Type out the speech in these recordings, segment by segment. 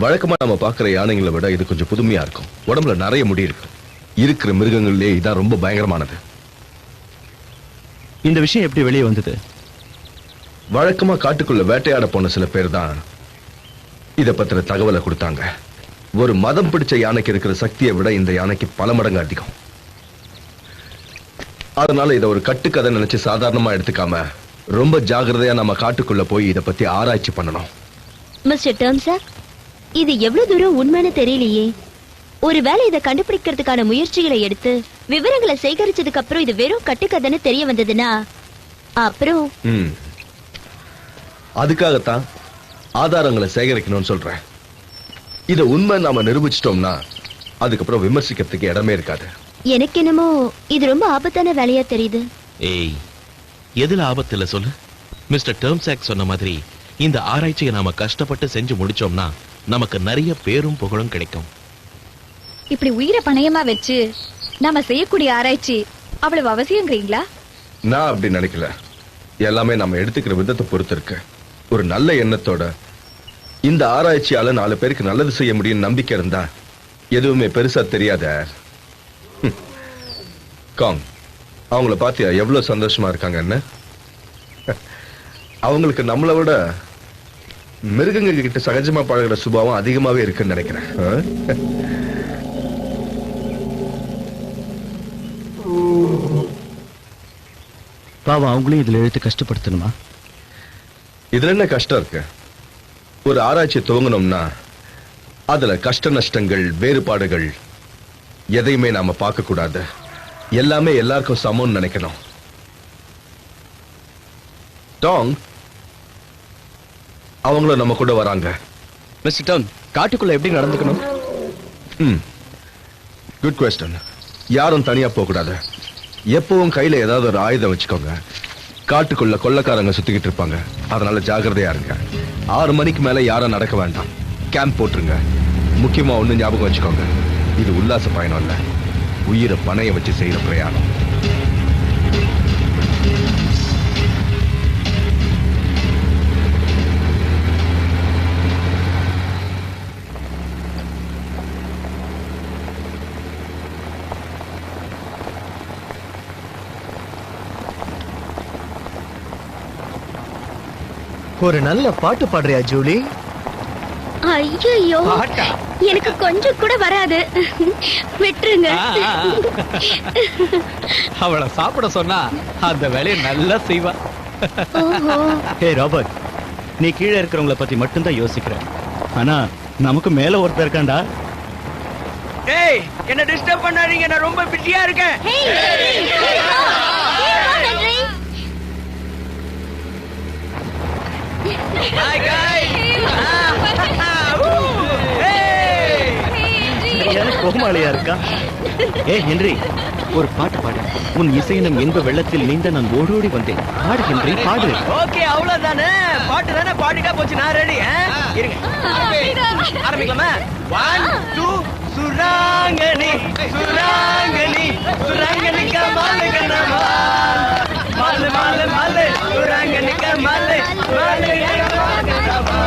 வழக்கமா நம்ம பாக்குற யானைங்களை விட இது கொஞ்சம் புதுமையா இருக்கும். உடம்புல நிறைய முடி இருக்கு. இருக்கிற மிருகங்கள்லயே இதான் ரொம்ப பயங்கரமானது. இந்த விஷயம் எப்படி வெளியே வந்தது? வழக்கமா காட்டுக்குள்ள வேட்டையாட போன சில பேர் தான் இத பத்திர தகவலை கொடுத்தாங்க. ஒரு மதம் பிடிச்ச யானைக்கு இருக்கிற சக்தியை விட இந்த யானைக்கு பல மடங்கு அதிகம். அதனால இத ஒரு கட்டுக்கதை நினைச்சு சாதாரணமா எடுத்துக்காம ரொம்ப ஜாகிரதையா நம்ம காட்டுக்குள்ள போய் இத பத்தி ஆராய்ச்சி பண்ணணும். மிஸ்டர் டர்ம்ஸா, இது எவ்வளவு தூரம் உண்மைன்னு தெரியலையே. ஒருவேளை இதை கண்டுபிடிக்கிறதுக்கான முயற்சிகளை எடுத்து விவரங்களை சேகரிச்சதுக்கு அப்புறம் இது வெறும் கட்டுக்கதைன்னு தெரிய வந்ததுன்னா அப்புறம் அதுக்காகத்தான் ஆதாரங்களை சேகரிக்கணும்னு சொல்றேன். இத உண்மை நாம நிரூபிச்சிட்டோம்னா அதுக்கப்புறம் விமர்சிக்கிறதுக்கு இடமே இருக்காது. எனக்கு என்னமோ இது ரொம்ப ஆபத்தான வேலையா தெரியுது. ஏய், எதுல ஆபத்து இல்ல சொல்லு. மிஸ்டர் டர்ம்சாக் சொன்ன மாதிரி இந்த ஆராய்ச்சியை நாம கஷ்டப்பட்டு செஞ்சு முடிச்சோம்னா நமக்கு நிறைய பேரும் புகழும் கிடைக்கும். இப்படி உயிரை பணயமா வச்சு நாம செய்யக்கூடிய ஆராய்ச்சி அவ்வளவு அவசியங்கிறீங்களா? நான் அப்படி நினைக்கல. எல்லாமே நம்ம எடுத்துக்கிற விதத்தை பொறுத்து இருக்கு. ஒரு நல்ல எண்ணத்தோட இந்த ஆராய்ச்சியால 4 பேருக்கு நல்லது செய்ய முடியும் நம்பிக்கை இருந்தா எதுவுமே பெருசா தெரியாத. காங், அவங்கள பாத்தியா எவ்வளவு சந்தோஷமா இருக்காங்க. என்ன அவங்களுக்கு நம்மளை விட மிருகங்க கிட்ட சகஜமா பழகிற சுபாவம் அதிகமாவே இருக்குன்னு நினைக்கிறேன். பாவம், அவங்களையும் இதுல எழுத்து கஷ்டப்படுத்தணுமா? இதுல என்ன கஷ்டம் இருக்கு? ஒரு ஆராய்ச்சி துவங்கணும்னா அதுல கஷ்ட நஷ்டங்கள், வேறுபாடுகள் எதையுமே நாம பார்க்க கூடாது. எல்லாமே எல்லாருக்கும் சமம்னு நினைக்கணும். டாங், அவங்களும் நம்ம கூட வராங்க. மிஸ்டர் டாங், காட்டுக்குள்ள எப்படி நடந்துக்கணும்? Good question. யாரும் தனியா போக கூடாது. எப்பவும் கையில ஏதாவது ஒரு ஆயுதம் வச்சுக்கோங்க. காட்டுக்குள்ள கொள்ளக்காரங்க சுத்திக்கிட்டு இருப்பாங்க. அதனால ஜாகிரதையா இருங்க. 6 மணிக்கு மேல யாரும் நடக்க வேண்டாம். கேம்ப் போட்டுருங்க. முக்கியமா ஒண்ணு ஞாபகம் வச்சுக்கோங்க, இது உல்லாச பயணம் இல்ல, உயிரை பணைய வச்சு செய்யற பிரயாணம். ஒரு நல்ல பாட்டு பாடுறியா ஜூலி? ஐயோ, எனக்கு கொஞ்சம் கூட வராது, விட்டுருங்க. அவளை சாப்பிட சொன்னா அந்த வேலையை நல்லா செய்வா. ஹே ராபர்ட், நீ கீழே இருக்கிறவங்கள பத்தி மட்டும்தான் யோசிக்கிற. ஆனா நமக்கு மேல ஒருத்தர் இருக்காண்டா. ஏய், என்ன டிஸ்டர்ப் பண்ணாதீங்க, நான் ரொம்ப பிஸியா இருக்கேன். Hi guys. கோமாளியா இருக்கா? ஏ ஹென்றி, ஒரு பாட்டு பாடு. உன் இசையினம் என்ப வெள்ளத்தில் நீந்த நான் ஓடோடி வந்தேன். பாடு ஹென்றி, பாடு. ஓகே, அவ்வளவுதானே. பாட்டு தானே, பாடிட்டா போச்சு. நான் ரெடி. இருங்க, ஆரம்பிக்கலாமா? 1 2 சுராங்கனி சுராங்கனி சுராங்கனி கமால் கனமா மால் மால் மால் சுராங்கனி கமால் மால் கனமா.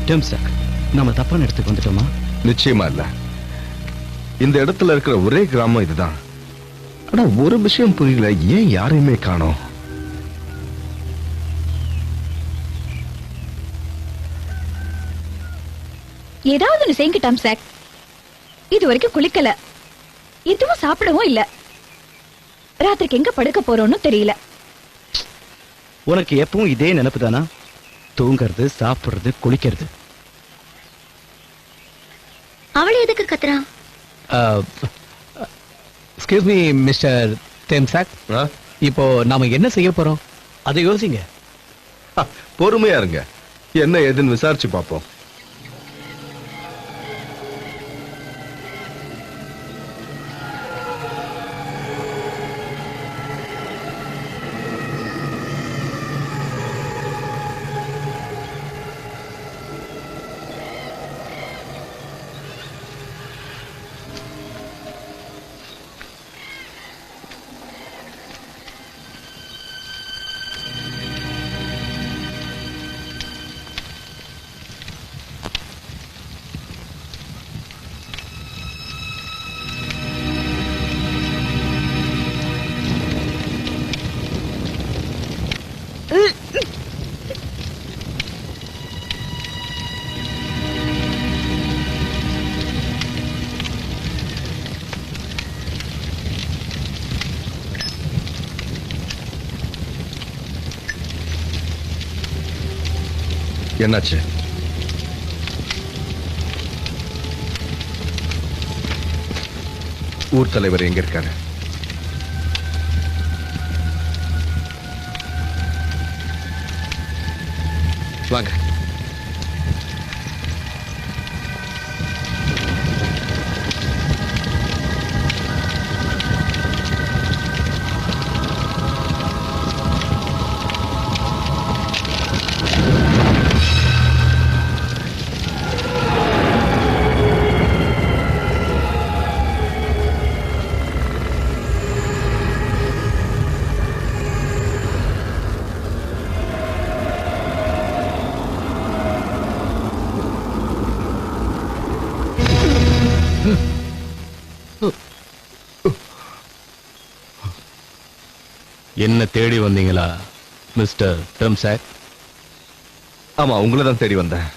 டம்சாக், நாம தப்பான இடத்துக்கு வந்துட்டோமா? நிச்சயமா இல்ல. இந்த இடத்துல இருக்கிற ஒரே கிராமம் இதுதான். ஆனா ஒரு விஷயம் புரியல, ஏன் யாரையுமே காணோம்? ஏதாவது ஒண்ணு செய்யுங்க டாம் சாக். இது வரைக்கும் குளிக்கல, எதுவும் சாப்பிடவும் இல்ல. ராத்திரிக்கு எங்க படுக்க போறோம்னு தெரியல. உனக்கு எப்பவும் இதே நினைப்பு தானா? தூங்குறது, சாப்பிடுறது, குளிக்கிறது. அவளை எதுக்கு கத்துறான்? எக்ஸ்கியூஸ் மீ மிஸ்டர் டெம்சாக், ஆ? இப்போ நாம என்ன செய்ய போறோம் அதை யோசிங்க. பொறுமையா இருங்க, என்ன ஏதுன்னு விசாரிச்சு பார்ப்போம். என்னாச்சு? ஊர் தலைவர் எங்க இருக்காரு? வாங்க. என்ன தேடி வந்தீங்களா மிஸ்டர் டெம்சாக்? ஆமா, உங்களை தான் தேடி வந்தேன்.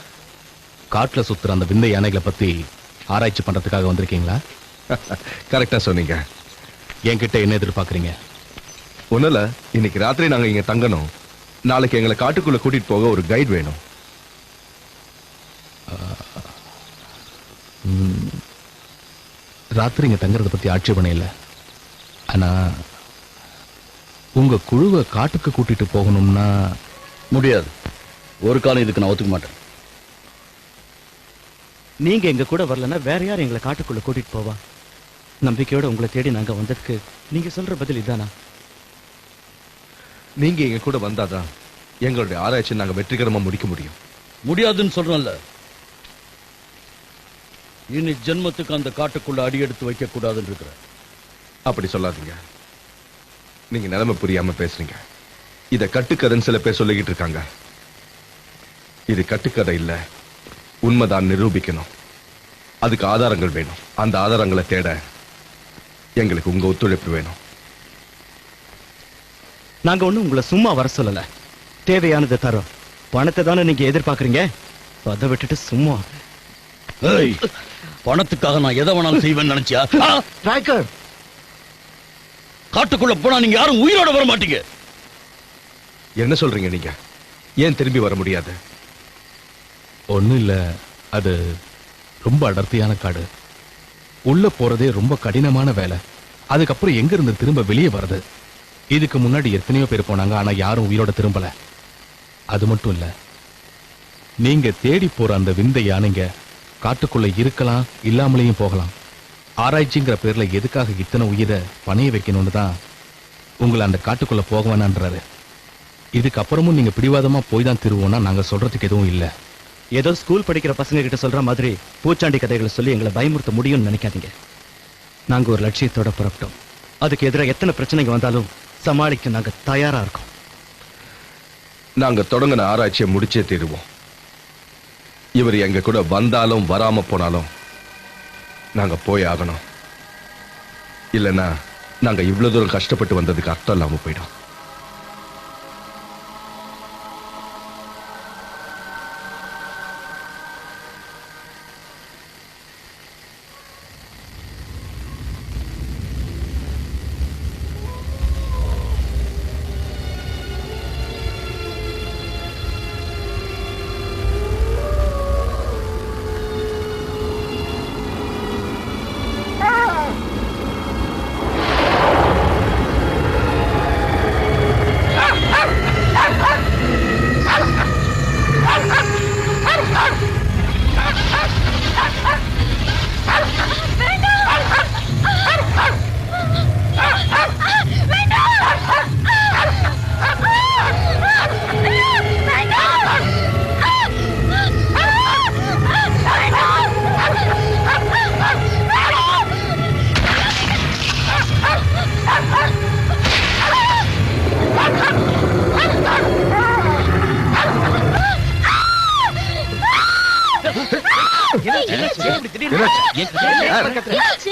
காட்டுல சுத்துற அந்த விந்தை யானைகளை பத்தி ஆராய்ச்சி பண்றதுக்காக வந்திருக்கீங்களா? கரெக்டா சொன்னீங்க. என்கிட்ட என்ன எதிர்பார்க்கறீங்க? ஒண்ணுல, இன்னைக்கு ராத்திரி நாங்க இங்க தங்கணும். நாளைக்கு எங்களை காட்டுக்குள்ள கூட்டிட்டு போக ஒரு கைட் வேணும். ராத்திரி இங்க தங்கறத பத்தி ஆட்சேபணம் இல்லை. ஆனா உங்க குழுவை காட்டுக்கு கூட்டிட்டு போகணும்னா முடியாது. ஒரு காலம் இதுக்கு நான் ஒத்துக்க மாட்டேன். நீங்க எங்க கூட வரலன்னா வேற யார் எங்களை காட்டுக்குள்ள கூட்டிட்டு போவா? நம்பிக்கையோட உங்களை தேடி நாங்க வந்ததுக்கு நீங்க சொல்ற பதில் இதானா? நீங்க எங்க கூட வந்தாதான் எங்களுடைய ஆராய்ச்சி நாங்க வெற்றிகரமா முடிக்க முடியும். முடியாதுன்னு சொல்றேன்ல. இனி ஜென்மத்துக்கு அந்த காட்டுக்குள்ள அடி எடுத்து வைக்க கூடாதுன்னு இருக்கிற. அப்படி சொல்லாதீங்க. நீங்க நிலைமை புரியாம பேசுறீங்க. இத கட்டுக்கதைன்னு சில பேர் சொல்லிக்கிட்டு இருக்காங்க. இது கட்டுக்கதை இல்ல, உண்மைதான் நிரூபிக்கணும். அதுக்கு ஆதாரங்கள் வேணும். அந்த ஆதாரங்களை தேட எங்களுக்கு உங்க ஒத்துழைப்பு வேணும். நாங்க ஒண்ணும் உங்களை சும்மா வர சொல்லல. தேவையானதை தரோம். பணத்தை தானே நீங்க எதிர்பார்க்கறீங்க. அதை விட்டுட்டு சும்மா ஏய், பணத்துக்காக நான் எதை வேணாலும் செய்வேன்னு நினைச்சியா? ட்ராக்கர், காட்டுக்குள்ள போனா நீங்க யாரும் உயிரோட வர மாட்டீங்க. என்ன சொல்றீங்க நீங்க? ஏன் திரும்பி வர முடியாது? ஒண்ணும் இல்ல, அது ரொம்ப அடர்த்தியான காடு. உள்ள போறதே ரொம்ப கடினமான வேலை. அதுக்கப்புறம் எங்க இருந்து திரும்ப வெளியே வர்றது? இதுக்கு முன்னாடி எத்தனையோ பேர் போனாங்க, ஆனா யாரும் உயிரோட திரும்பல. அது மட்டும் இல்ல, நீங்க தேடி போற அந்த விந்தை யானைங்க காட்டுக்குள்ள இருக்கலாம், இல்லாமலேயும் போகலாம். ஆராய்ச்சிங்கிற பேர்ல எதுக்காக இத்தனை உயிரை பணைய வைக்கணும்னு தான் உங்களை அந்த காட்டுக்குள்ள போக வேணான்றாரு. இதுக்கப்புறமும் நீங்க பிடிவாதமா போய் தான் திருவோம்னா நாங்க சொல்றதுக்கு எதுவும் இல்ல. ஏதோ ஸ்கூல் படிக்கிற பசங்க கிட்ட சொல்ற மாதிரி பூச்சாண்டி கதைகளை சொல்லி எங்களை பயமுறுத்த முடியும்னு நினைக்காதீங்க. நாங்க ஒரு லட்சியத்தோட புறப்பட்டோம். அதுக்கு எதிராக எத்தனை பிரச்சனைங்க வந்தாலும் சமாளிக்க நாங்க தயாரா இருக்கோம். நாங்க தொடங்கின ஆராய்ச்சியை முடிச்சே தீருவோம். இவர் எங்க கூட வந்தாலும் வராம போனாலும் நாங்க போய் ஆகணும். இல்லைன்னா நாங்க இவ்வளவு தூரம் கஷ்டப்பட்டு வந்ததுக்கு அர்த்தம் இல்லாம போயிடும்.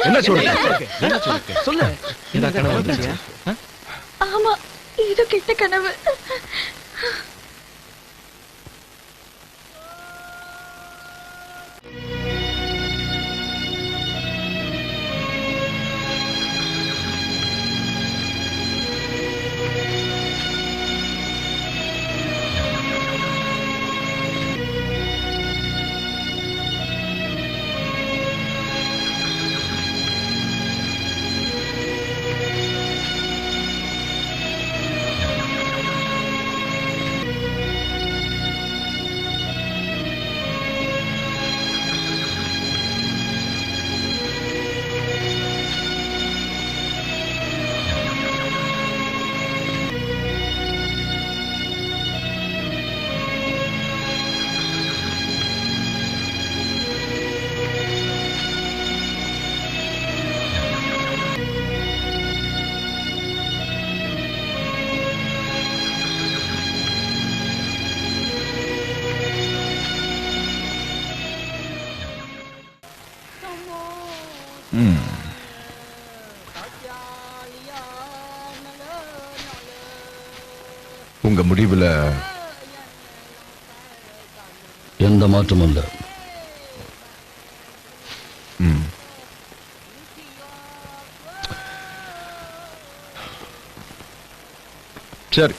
என்ன சொல்றீங்க? சொல்லு. என்ன கனவு வந்துச்சு? ஆமா இது கெட்ட கனவு. உங்க முடிவுல எந்த மாற்றமும் இல்லை. சரி,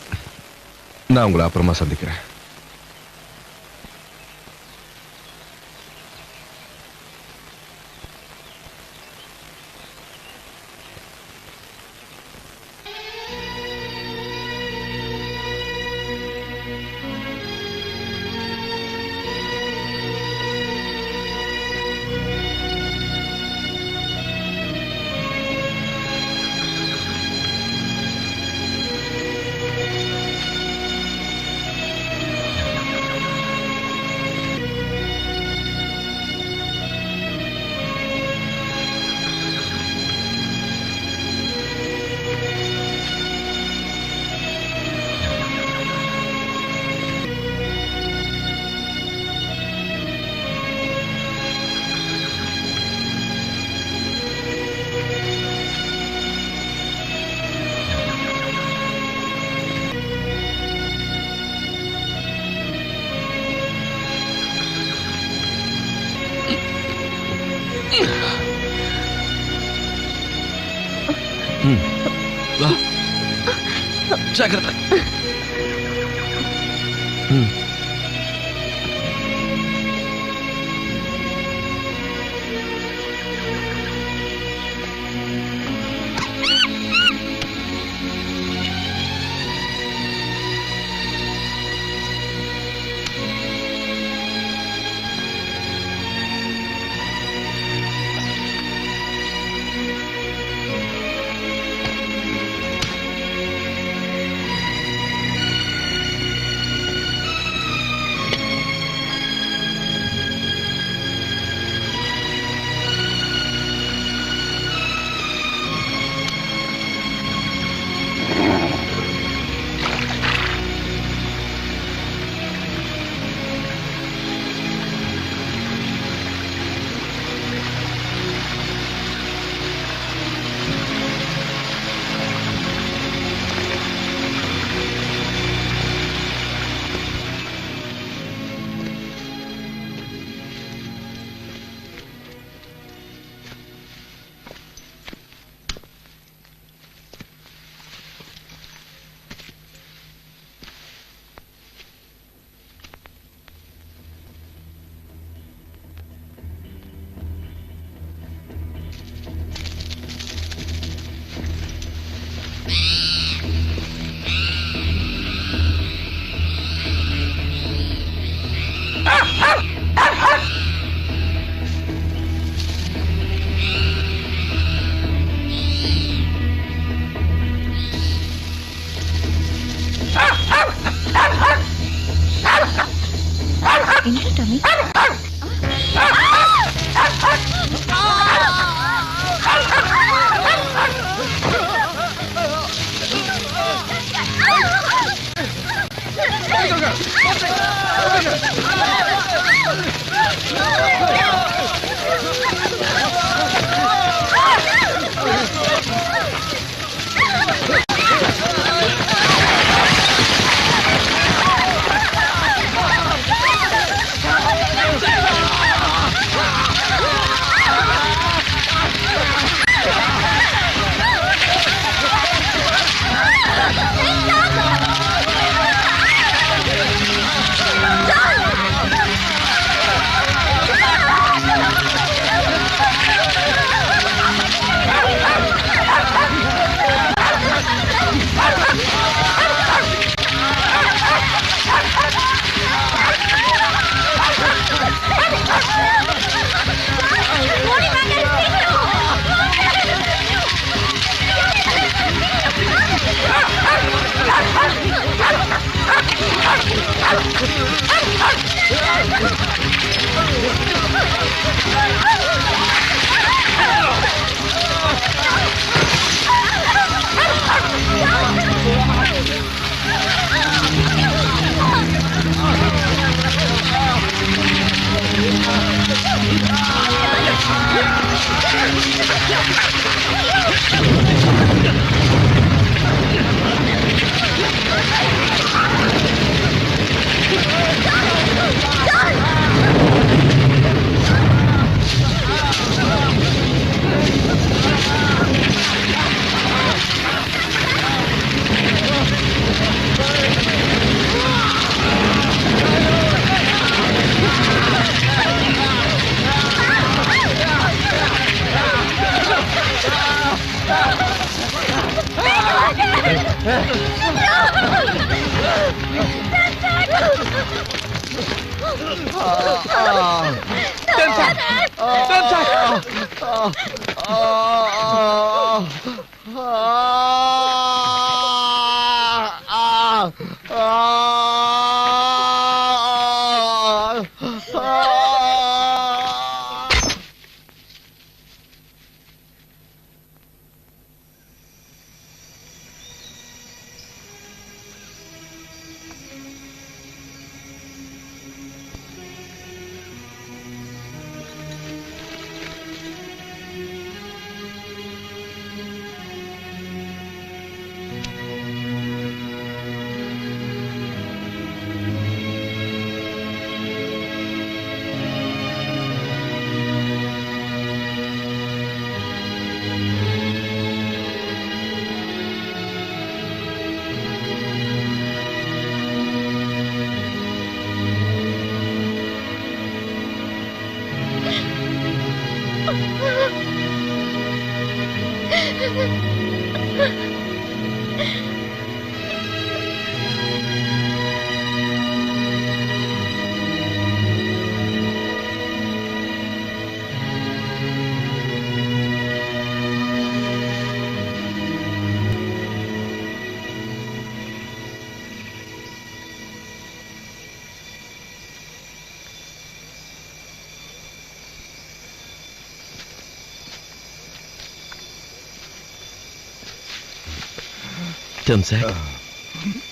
நான் உங்களை அப்புறமா சந்திக்கிறேன். ஜாக்கிரதை. Go, go, go.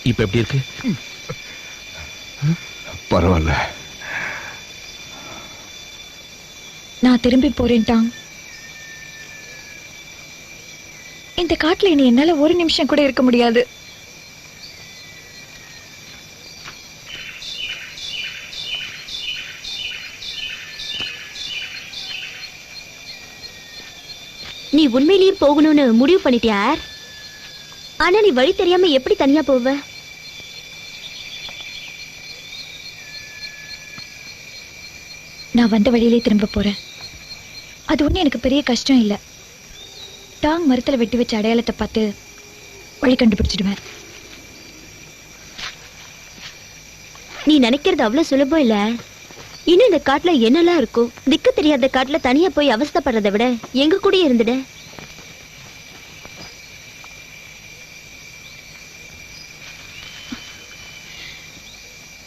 இப்ப எப்படி இருக்கு? பரவாயில்ல. நான் திரும்பி போறேன்டான். இந்த காட்டுல இனி என்னால ஒரு நிமிஷம் கூட இருக்க முடியாது. நீ உண்மையிலேயே போகணும்னு முடிவு பண்ணிட்டியா? ஆனா நீ வழி தெரியாம எப்படி தனியா போவ? நான் வந்த வழியிலே திரும்ப போறேன். அது ஒண்ணு எனக்கு பெரிய கஷ்டம் இல்ல. டாங் மரத்துல வெட்டி வச்ச அடையாளத்தை பார்த்து வழி கண்டுபிடிச்சிடுவேன். நீ நினைக்கிறது அவ்வளவு சுலபம் இல்ல. இன்னும் இந்த காட்டுல என்னெல்லாம் இருக்கும்? திக்கு தெரியாத காட்டுல தனியா போய் அவஸ்தைப்படுறதை விட எங்க கூட இருந்துட.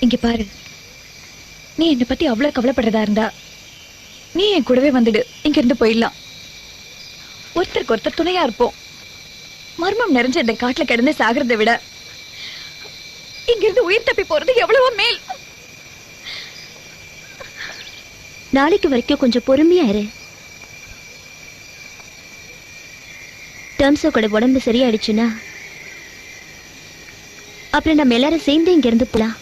இங்க பாரு, நீ என்னை பத்தி அவ்வளவு கவலைப்படுறதா இருந்தா நீ என் கூடவே வந்துடு. இங்க இருந்து போயிடலாம். ஒருத்தருக்கு ஒருத்தர் துணையா இருப்போம். மர்மம் நிறைஞ்ச இந்த காட்டுல கிடந்து சாகிறதை விட இங்க இருந்து உயிர் தப்பி போறது எவ்வளவோ மேல். நாளைக்கு வரைக்கும் கொஞ்சம் பொறுமையா இரு. டர்ம்ஸோட உடம்பு சரியாயிடுச்சுன்னா அப்புறம் நம்ம எல்லாரும் சேர்ந்து இங்க இருந்து போலாம்.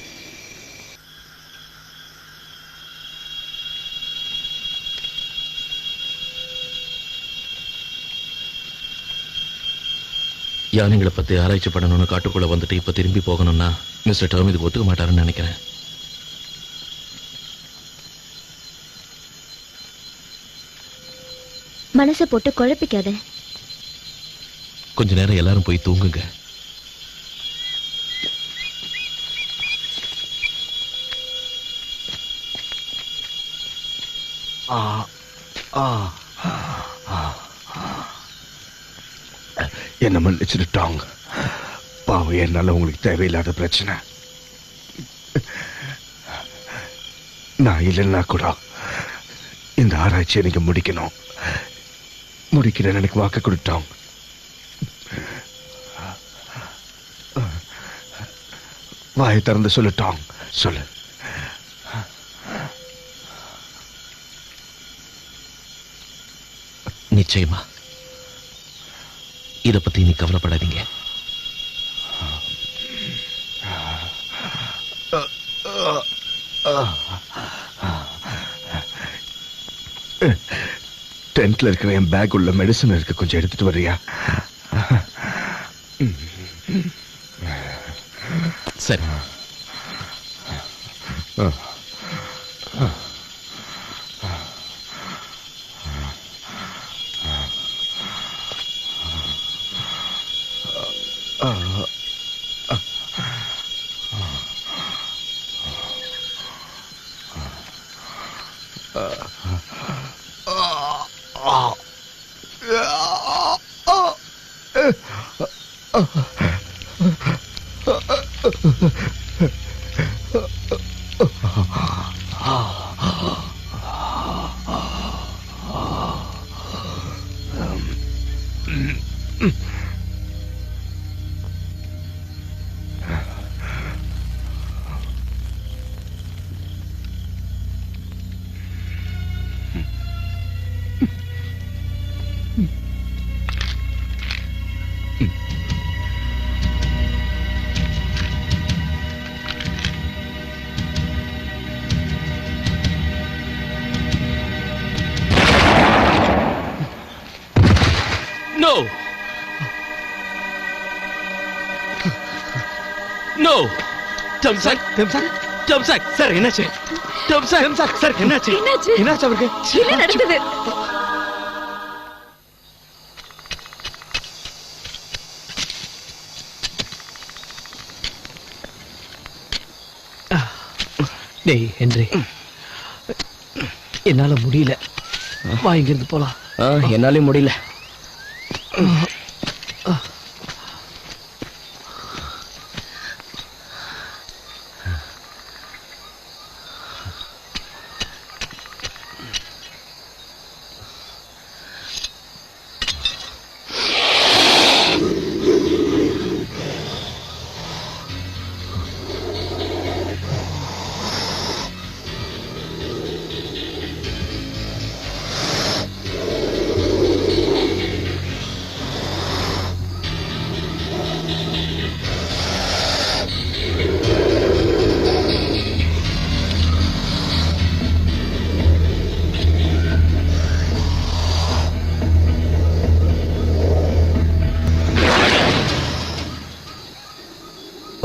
யானைகளை பத்தி ஆராய்ச்சி பண்ணணும்னு காட்டுக்குள்ள வந்துட்டு இப்ப திரும்பி போகணும்னா மிஸ்டர் டர்ம் இதுக்கு ஒத்துக்க மாட்டாருன்னு நினைக்கிறேன். மனசை போட்டு குழப்பிக்காத. கொஞ்ச நேரம் எல்லாரும் போய் தூங்குங்க. என்ன மன்னிச்சிட்டாங்க. பாவம், என்னால உங்களுக்கு தேவையில்லாத பிரச்சனை. நான் இல்லைன்னா கூட இந்த ஆராய்ச்சியை நீங்க முடிக்கணும். முடிக்கிறேன் எனக்கு வாக்கு கொடுத்தோம். வாயை திறந்து சொல்லிட்டோம். சொல்லு. நிச்சயமா. இத பத்தி நீ கவலைப்படாதீங்க. டென்ட்ல இருக்கிற என் பேக் உள்ள மெடிசன் இருக்கு, கொஞ்சம் எடுத்துட்டு வர்றியா? சரி. No! No! டம்சாக் டம்சாக் சார் என்னாச்சு டம்சாக் சார் என்னாச்சு என்னாச்சு? என்னாச்சு அவருக்கு என்ன நடந்தது? டேய் ஹென்றி, என்னால முடியல. வா இங்கிருந்து போலாம். என்னாலே முடியல.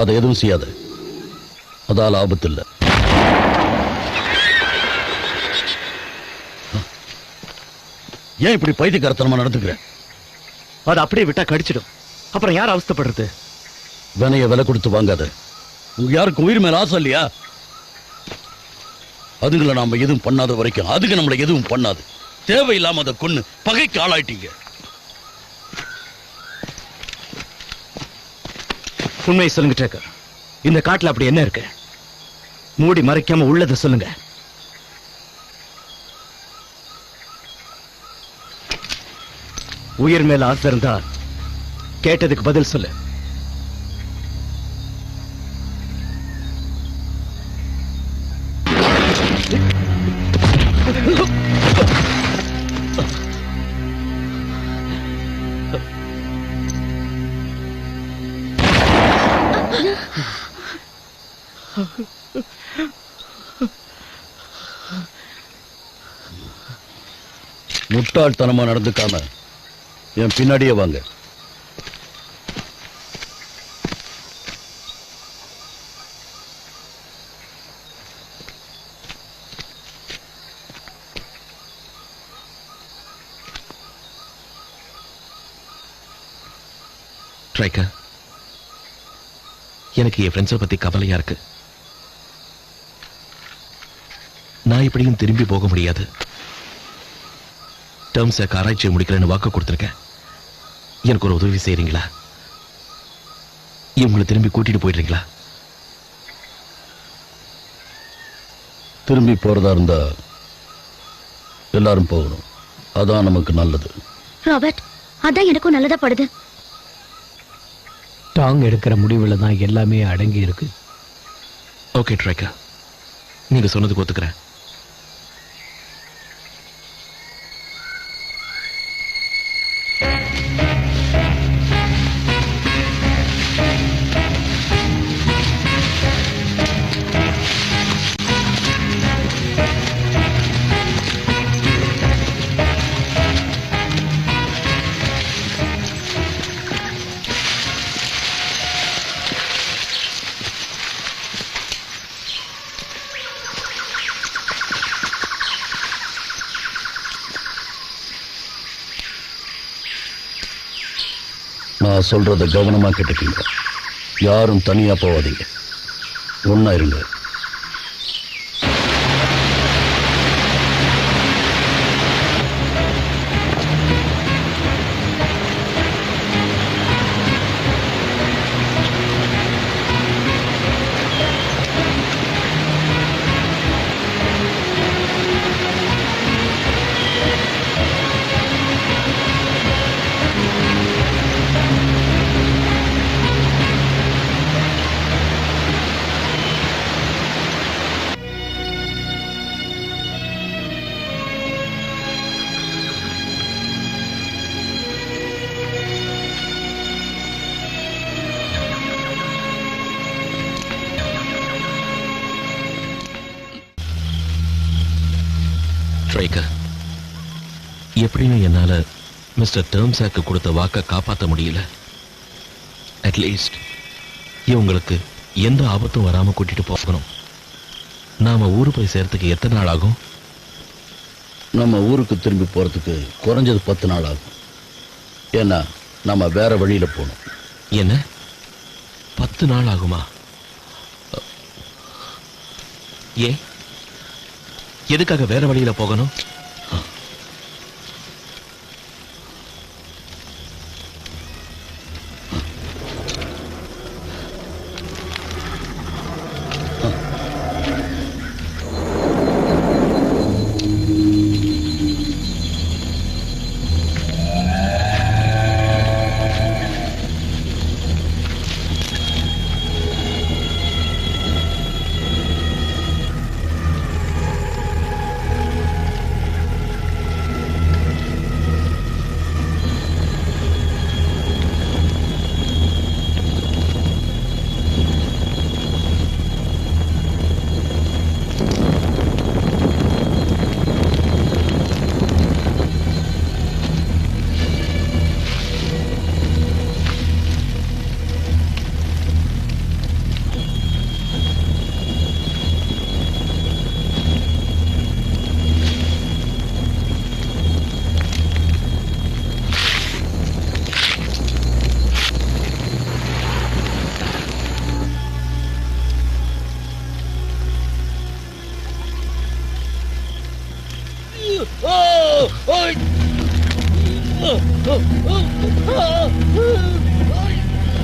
அதை எதுவும் செய்யாத, அதால ஆபத்து இல்லை. ஏன் இப்படி பைத்தியக்காரத்தனமா நடந்துக்கிற? அதை அப்படியே விட்டா கடிச்சிடும். அப்புறம் யார் அவஸ்தைப்படுறது? வினைய விலை கொடுத்து வாங்காத. உங்க யாருக்கு உயிர் மேல ஆசை இல்லையா? அதுங்களை நாம எதுவும் பண்ணாத வரைக்கும் அதுக்கு நம்மளை எதுவும் பண்ணாது. தேவையில்லாம அதை கொன்னு பகைக்கு ஆளாயிட்டீங்க. உண்மையை சொல்லுங்க ட்ரேக்கர், இந்த காட்டுல அப்படி என்ன இருக்கு? மூடி மறைக்காம உள்ளதை சொல்லுங்க. உயிர் மேல ஆசை இருந்தா கேட்டதுக்கு பதில் சொல்லு. முட்டாள்தனமா நடந்துக்காம என் பின்னாடியே வாங்க. ட்ரைக்கர், எனக்கு என் ஃப்ரெண்ட்ஸை பத்தி கவலையா இருக்கு. நான் இப்படியும் திரும்பி போக முடியாது. டேர்ம்ஸை ஆராய்ச்சியை முடிக்கலன்னு வாக்கு கொடுத்துருக்கேன். எனக்கு ஒரு உதவி செய்றீங்களா? இவங்களை திரும்பி கூட்டிட்டு போயிடுறீங்களா? திரும்பி போறதா இருந்தா எல்லாரும் போகணும். அதான் நமக்கு நல்லது. ராபர்ட், அதான் எனக்கும் நல்லதா படுது. டாங் எடுக்கிற முடிவுல தான் எல்லாமே அடங்கி இருக்கு. ஓகே ட்ரைக்கர், நீங்க சொன்னதுக்கு ஒத்துக்கிறேன். நான் சொல்றத கவனமா கேட்டுக்கீங்க. யாரும் தனியா போவாதீங்க, ஒன்னா இருங்க. ஸ்ட்ரைக்கர், எப்படியும் என்னால மிஸ்டர் டேர்ம்ஸாக்கு கொடுத்த வாக்கை காப்பாற்ற முடியல. அட்லீஸ்ட் இவங்களுக்கு எந்த ஆபத்தும் வராம கூட்டிட்டு போகணும். நாம ஊரு போய் சேர்த்துக்கு எத்தனை நாள் ஆகும்? நம்ம ஊருக்கு திரும்பி போறதுக்கு குறைஞ்சது 10 நாள் ஆகும். ஏன்னா நம்ம வேற வழியில போகணும். என்ன 10 நாள் ஆகுமா? ஏன், எதுக்காக வேற வழியில போகணும்?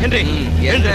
ஹென்றி, என்ன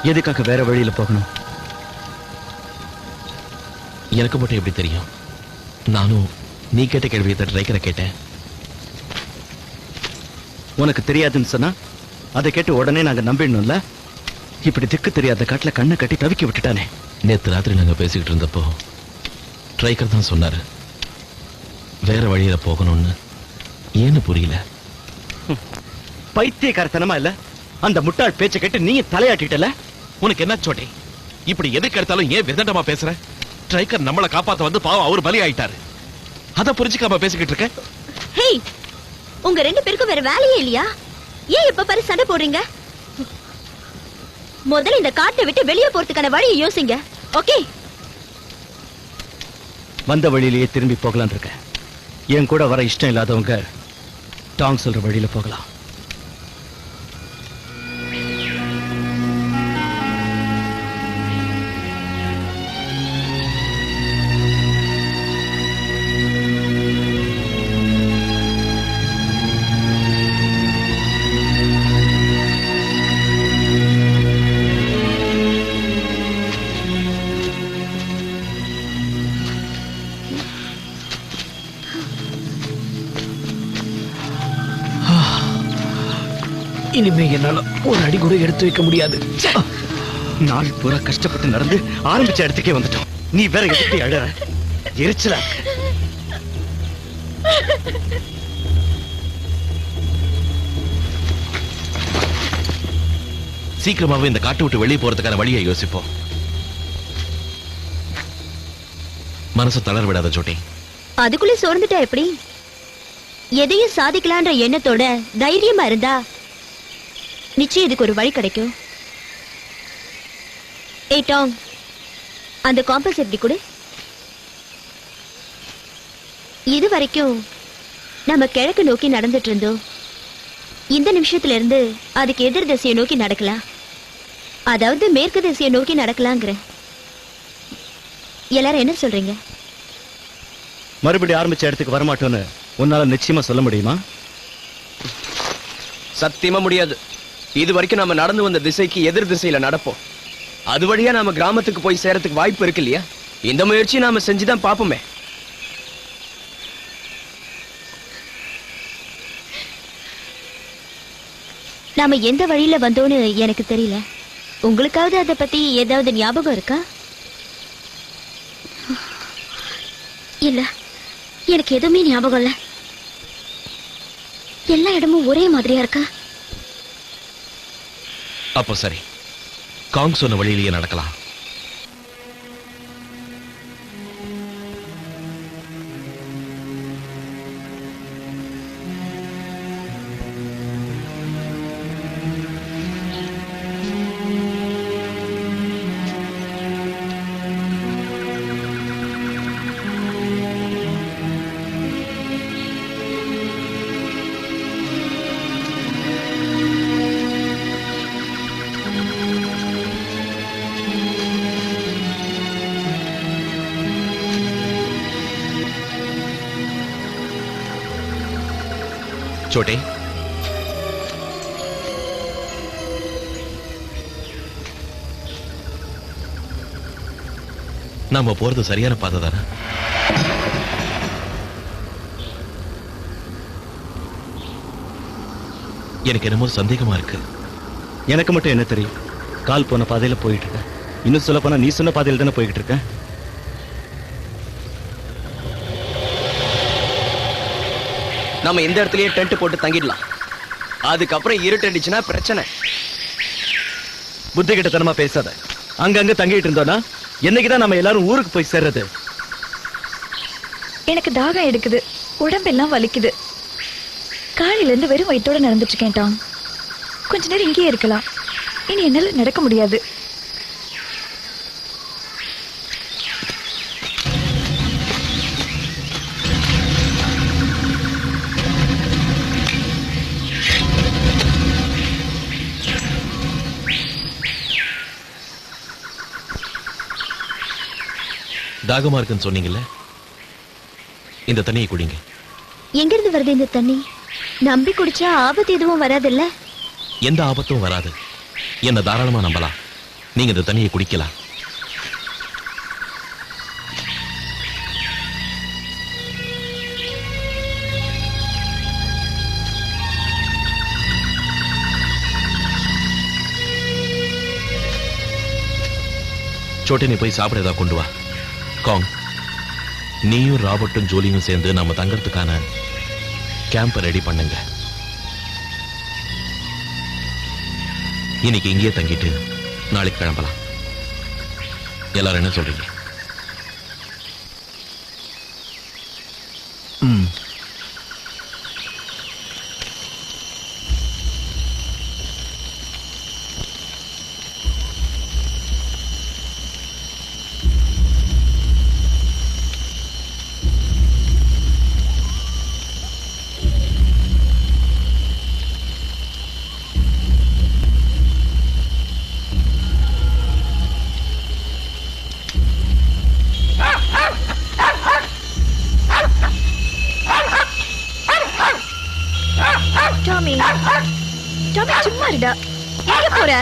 எதுக்காக வேற வழியில போகணும்? எனக்கு மட்டும் எப்படி தெரியும்? நானும் நீ கேட்ட கேள்வியை தான் ட்ரைக்கரை கேட்டேன். உனக்கு தெரியாதுன்னு சொன்னா அதை கேட்டு உடனே நாங்க நம்பிடணும்ல? இப்படி திக்கு தெரியாத காட்டுல கண்ணை கட்டி தவிக்க விட்டுட்டானே. நேத்து ராத்திரி நாங்க பேசிக்கிட்டு இருந்தப்போ ட்ரைக்கர் தான் சொன்னாரு வேற வழியில போகணும்னு. ஏன்னு புரியல. பைத்தியக்காரத்தனமா இல்ல? அந்த முட்டாள் பேச்சை கேட்டு நீ தலையாட்டிட்டல. உனக்கு என்ன சோட்டே, இப்படி எதுக்கு எடுத்தாலும் ஏன் விதண்டமா பேசுற? ட்ரைக்கர் நம்மளை காப்பாத்த வந்து பாவம் அவர் பலி ஆயிட்டாரு. அத புரிஞ்சுக்காம பேசிக்கிட்டு இருக்க. ஹேய், உங்க 2 பேருக்கும் வேற வேலையே இல்லையா? ஏன் இப்ப பாரு சண்டை போடுறீங்க? முதல்ல இந்த காட்டை விட்டு வெளியே போறதுக்கான வழியை யோசிங்க. ஓகே, வந்த வழியிலேயே திரும்பி போகலான் இருக்க. என் கூட வர இஷ்டம் இல்லாதவங்க டாங் சொல்ற வழியில போகலாம். இனிமே என்னால ஒரு அடி கூட எடுத்து வைக்க முடியாது. நாள் பூரா கஷ்டப்பட்டு நடந்து ஆரம்பிச்ச இடத்துக்கே வந்துட்டோம். நீ வேற எதுக்கு அழற? எரிச்சலா இருக்கு. சீக்கிரமாவே இந்த காட்டு விட்டு வெளியே போறதுக்கான வழியை யோசிப்போம். மனசு தளர விடாத சோட்டி. அதுக்குள்ளே சோர்ந்துட்டா எப்படி? எதையும் சாதிக்கலான்ற எண்ணத்தோட தைரியமா இருந்தா நிச்சயம் இதுக்கு ஒரு வழி கிடைக்கும். ஏய் டாம், அந்த காம்பஸ் எப்படி கொடு. இது வரைக்கும் நம்ம கிழக்கு நோக்கி நடந்துட்டு இருந்தோம். இந்த நிமிஷத்துல இருந்து அதுக்கு எதிர் திசையை நோக்கி நடக்கலாம். அதாவது மேற்கு திசையை நோக்கி நடக்கலாங்கிற. எல்லாரும் என்ன சொல்றீங்க? மறுபடியும் ஆரம்பிச்ச இடத்துக்கு வரமாட்டோன்னு உன்னால நிச்சயமா சொல்ல முடியுமா? சத்தியமா முடியாது. இது வரைக்கும் நாம நடந்து வந்த திசைக்கு எதிர் திசையில நடப்போம். அது வழியா நாம கிராமத்துக்கு போய் சேரத்துக்கு வாய்ப்பு இருக்கு இல்லையா? இந்த முயற்சி நாம செஞ்சுதான் பாப்போமே. நாம எந்த வழியில வந்தோன்னு எனக்கு தெரியல. உங்களுக்காவது அதை பத்தி ஏதாவது ஞாபகம் இருக்கா? இல்ல, எனக்கு எதுவுமே ஞாபகம் இல்ல. எல்லா இடமும் ஒரே மாதிரியா இருக்கா? அப்போ சரி, காங் சொன்ன வழியிலேயே நடக்கலாம். சோட்டே, நாம போறது சரியான பாதை தானே? எனக்கு என்னமோ சந்தேகமா இருக்கு. எனக்கு மட்டும் என்ன தெரியும்? கால் போன பாதையில போயிட்டு இருக்க. இன்னும் சொல்ல போனா நீ சொன்ன பாதையில தானே போய்கிட்டு இருக்க. நாம இந்த இடத்துலயே டென்ட் போட்டு தங்கிடலாம். அதுக்கப்புறம் இருட்டடிச்சுன்னா பிரச்சனை. புத்தி கிட்டத்தனமா பேசாத. அங்கங்க தங்கிட்டு இருந்தோம்னா என்னைக்குதான் நம்ம எல்லாரும் ஊருக்கு போய் சேர்றது? எனக்கு தாகம் எடுக்குது, உடம்பெல்லாம் வலிக்குது. காலையில இருந்து வெறும் வயிற்றோட நடந்துட்டு இருக்கேன் டாம். கொஞ்ச நேரம் இங்கேயே இருக்கலாம். இனி என்னால நடக்க முடியாது. தாகமா இருக்குன்னு சொன்னீங்கல்ல, இந்த தண்ணியை குடிங்க. எங்க இருந்து வருது இந்த தண்ணி? நம்பி குடிச்சா ஆபத்து எதுவும் வராதுல்ல? எந்த ஆபத்தும் வராது. என்ன தாராளமா நம்பலாம். நீங்க இந்த தண்ணியை குடிக்கலாம். சோட்டே, நீ போய் சாப்பிட ஏதாவது கொண்டு வா. காங், நீயும் ராபர்ட்டும் ஜோலியும் சேர்ந்து நம்ம தங்கறதுக்கான கேம்ப ரெடி பண்ணுங்க. இன்னைக்கு இங்கேயே தங்கிட்டு நாளைக்கு கிளம்பலாம். எல்லாரும் என்ன சொல்றீங்க? டாமி, டாமி சும்மா இருடா. எங்க போற?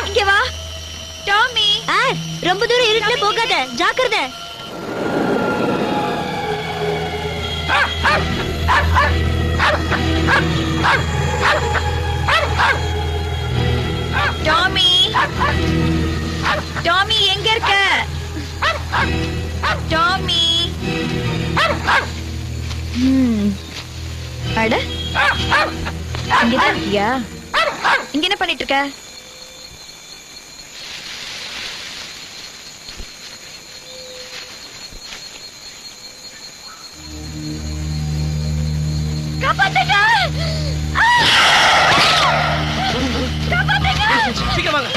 இங்க வா டாமி. ரொம்ப தூரம் இருட்டுல போகாத, ஜாக்கிரதை. அட இங்கதான் இருக்கியா? இங்க என்ன பண்ணிட்டு இருக்க? சீக்கிரம் வாங்க.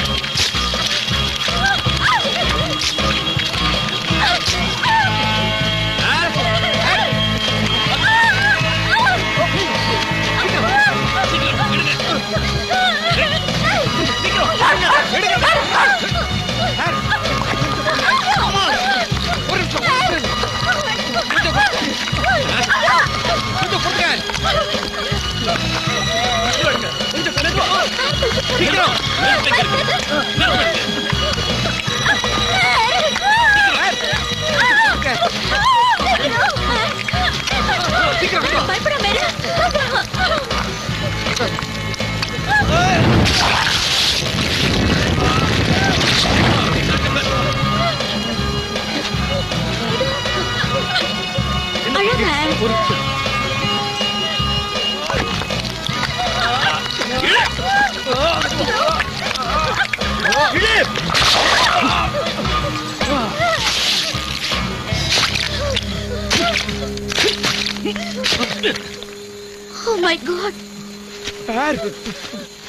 Oh my God!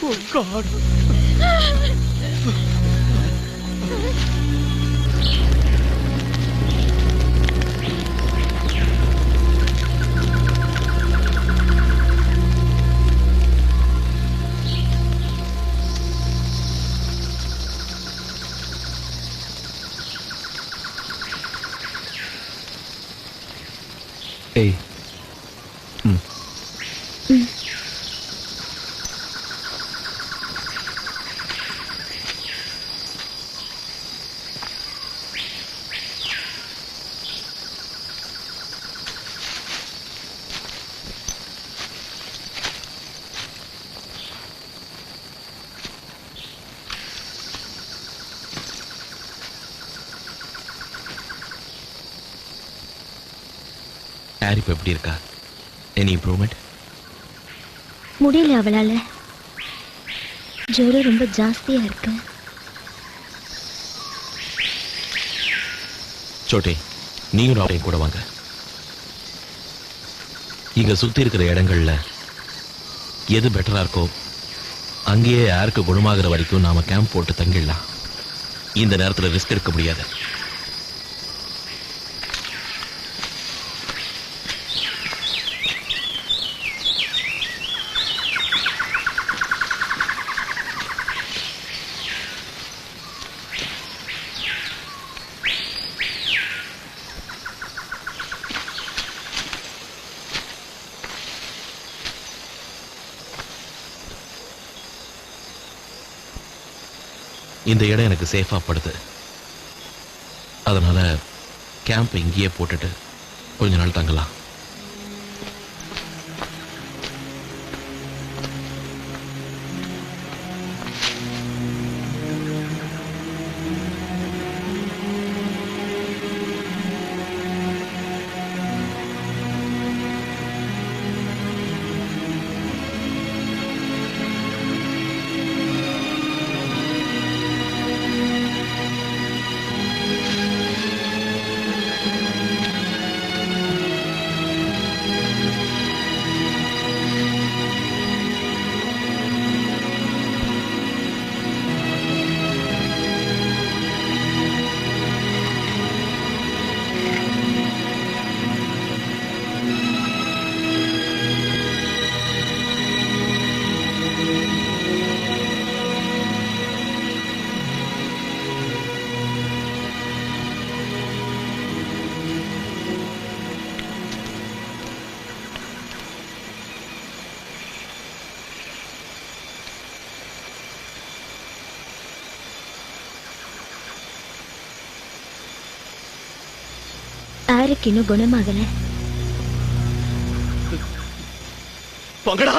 Oh God! ஏய் ஹாரி இப்ப எப்படி இருக்கா? Any improvement? முடியல அவளால. ஜுரம் ரொம்ப ஜாஸ்தியா இருக்கு. சோட்டே, நீங்களும் அவரையும் கூட வாங்க. இங்க சுத்தி இருக்கிற இடங்கள்ல எது பெட்டரா இருக்கோ அங்கேயே யாருக்கு குணமாகிற வரைக்கும் நாம கேம்ப் போட்டு தங்கிடலாம். இந்த நேரத்துல ரிஸ்க் எடுக்க முடியாது. இந்த இடம் எனக்கு சேஃபா படுது. அதனால கேம்ப் இங்கேயே போட்டுட்டு கொஞ்ச நாள் தங்கலாம். யாருக்கு இன்னும் குணமாகல. போங்கடா.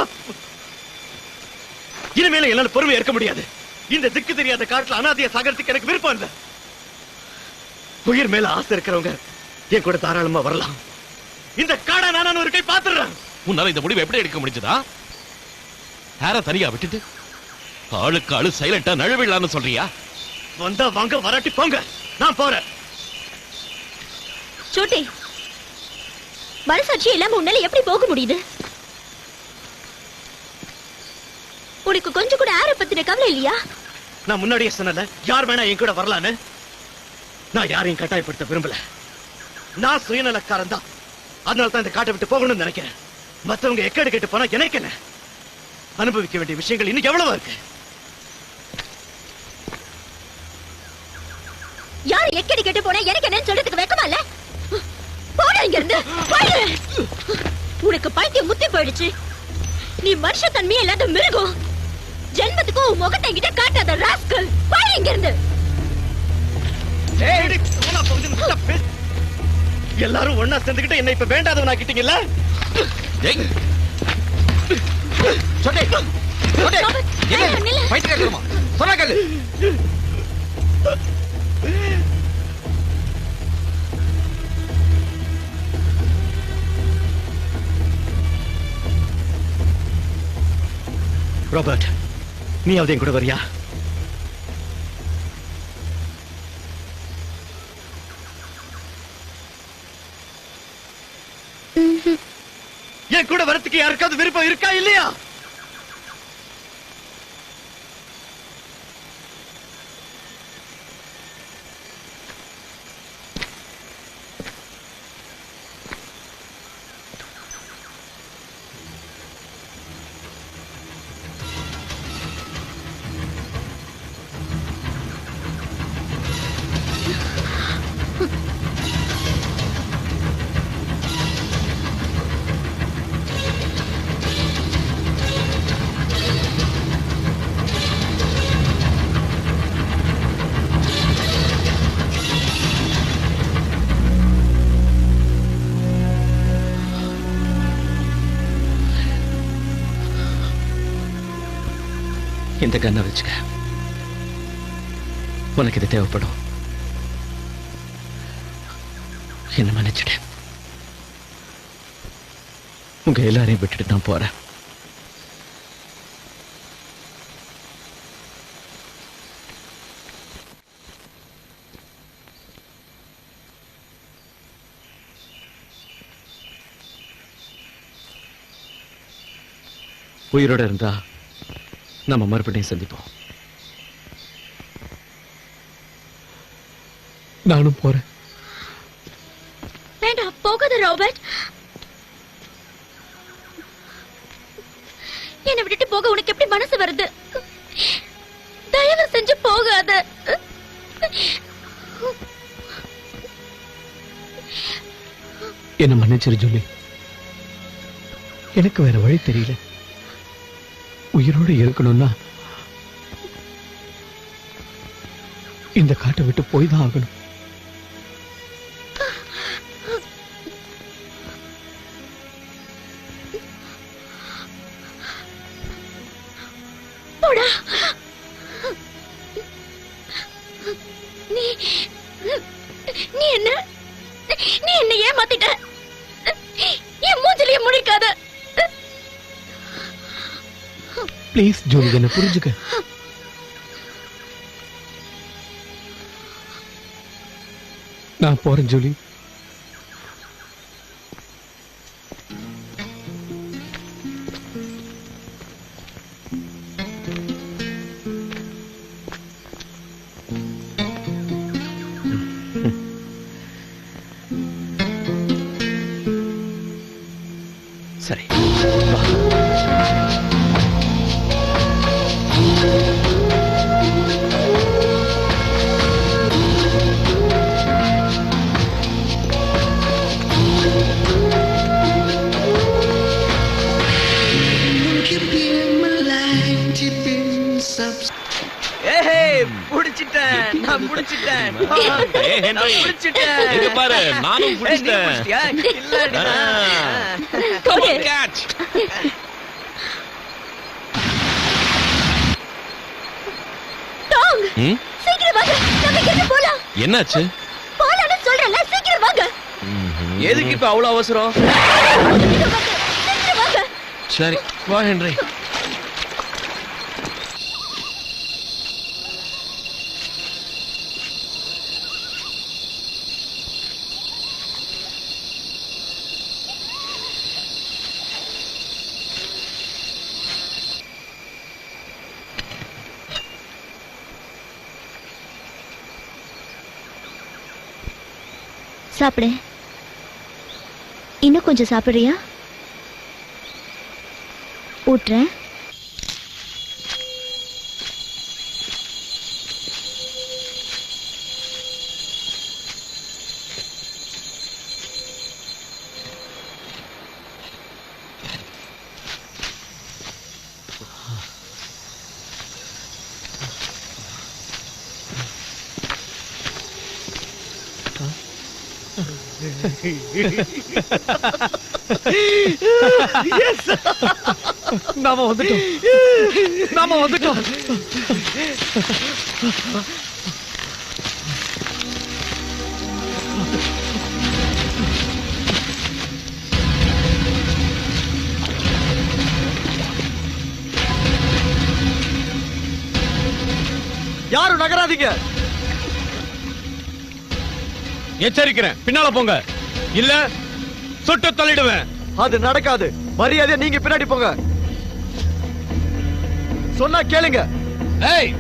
இனிமேல என்னால பொறுமை ஏற்க முடியாது. இந்த திக்கு தெரியாத காட்டுல அனாதைய சாகறதுக்கு எனக்கு விருப்பம் இல்ல. உயிர் மேல ஆசை இருக்கிறவங்க என் கூட தாராளமா வரலாம். இந்த காடை நானும் ஒரு கை பாத்துறேன். உன்னால இந்த முடிவை எப்படி எடுக்க முடிஞ்சதா? யார தனியா விட்டுட்டு ஆளுக்கு ஆளு சைலண்டா நழுவிடலான்னு சொல்றியா? வந்தா வாங்க, வராட்டி போங்க. நான் போறேன். சோட்டி, மனசாட்சி இல்லாம உன்னால எப்படி போக முடியுது? உனக்கு கொஞ்சம் கூட ஆர பத்தின கவலை இல்லையா? நான் முன்னாடியே சொன்னல, யார் வேணா என் கூட வரலான்னு. நான் யாரையும் கட்டாயப்படுத்த விரும்பல. நான் சுயநலக்காரன் தான். அதனால தான் இந்த காட்டை விட்டு போகணும்னு நினைக்கிறேன். மத்தவங்க எக்கேடு கேட்டு போனா எனக்கு என்ன? அனுபவிக்க வேண்டிய விஷயங்கள் இன்னும் எவ்வளவா இருக்கு. யார் எக்கடி கேட்டு போனா எனக்கு என்னன்னு சொல்றதுக்கு வெக்கமா இல்ல? போடா இங்க இருந்து, போயிடு. உனக்கு பைத்தியம் முத்தி போயிடுச்சு. நீ மனுஷ தன்மையே இல்லாத மிருகம். ஜென்மத்துக்கும் உன் முகத்தை என்கிட்ட காட்டாத ராஸ்கல். போய் இங்க இருந்து. எல்லாரும் ஒன்னா சேர்ந்துக்கிட்டு என்ன இப்ப வேண்டாதவன் ஆக்கிட்டீங்கல்ல? ராபர்ட், நீயாவது என் கூட வரியா? என் கூட வரத்துக்கு யாருக்காவது விருப்பம் இருக்கா இல்லையா? இந்த கண்ணை வச்சுக்க. உனக்கு இது தேவைப்படும். என்ன மன்னிச்சிடு. உங்க எல்லாரையும் விட்டுட்டு நான் போறேன். உயிரோட இருந்தா நம்ம மறுபடியும் சந்திப்போம். நானும் போறேன். வேண்டாம், போகாத ராபர்ட். என்னை விட்டுட்டு போக உனக்கு எப்படி மனசு வருது? தயவு செஞ்சு போகாத. என்ன மன்னிச்சிரு ஜூலி. எனக்கு வேற வழி தெரியல. உயிரோடு இருக்கணும்னா இந்த காட்டை விட்டு போய் தான் ஆகணும். போடா. நீ என்ன ஏமாத்திட்ட. என் மூஞ்சிலேயே முடிக்காத. ப்ளீஸ் ஜூலி, என்ன புரிஞ்சுக்க. நான் போறேன் ஜூலி. சரி, புடிச்சிட்டேன். நான் புடிச்சிட்டேன். ஏய், ஹென்றி, புடிச்சிட்டேன். இங்க பாரு, நானும் புடிச்சிட்டேன். புடிச்சிட்டியா? இல்லடி. Come on, catch. டாங், ம்? சீக்கிரம் வாங்க. நம்ம இங்க போலாம். என்னாச்சு? போலாம்னு சொல்றேன்ல, சீக்கிரம் வாங்க. ம்ஹும். எதுக்கு இப்ப அவ்வளவு அவசரம்? சரி வா ஹென்றி. சாப்பிடு. இன்னும் கொஞ்சம் சாப்பிடுறியா? ஊட்டுறேன். நாம வந்துட்டோம். யாரும் நகராதீங்க. எச்சரிக்கிறேன், பின்னால போங்க, இல்ல சுட்டு தள்ளிடுவேன். அது நடக்காது. மரியாதையா நீங்க பின்னாடி போங்க. சொன்னா கேளுங்க. ஏய்,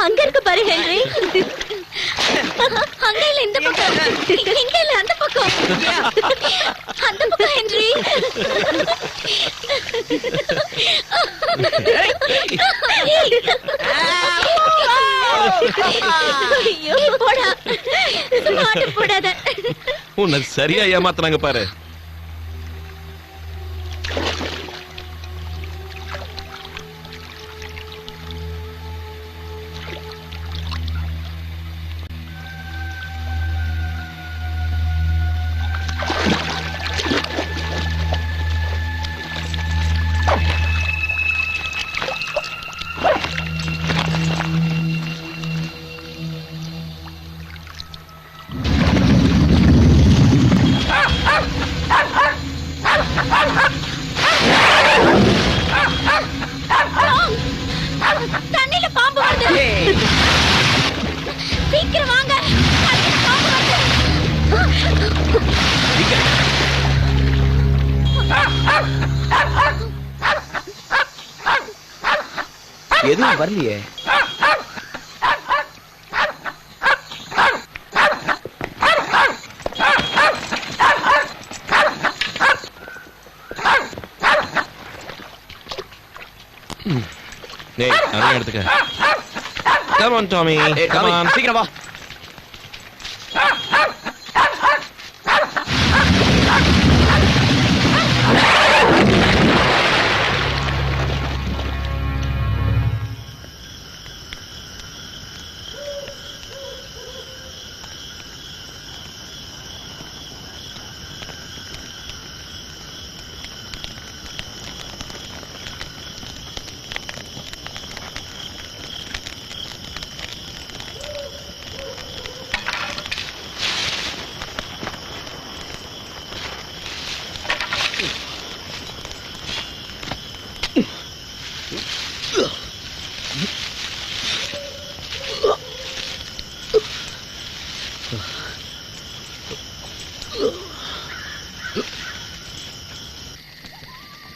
அங்க இருக்கு பாரு ஹென்றி. அங்க இல்ல, இந்த பக்கம். இங்க இல்ல, அந்த பக்கம். அந்த பக்கம் ஹென்றி. ஐயோ, போடா. மாட்ட போடாத. உன்னை சரியா ஏமாத்துறாங்க பாரு. எதுவும் வரலையே. டேய் நிறைய எடுத்துக்க. Come on, Tommy. ஏய், Come டாமி, on. சீக்கிரம் வா.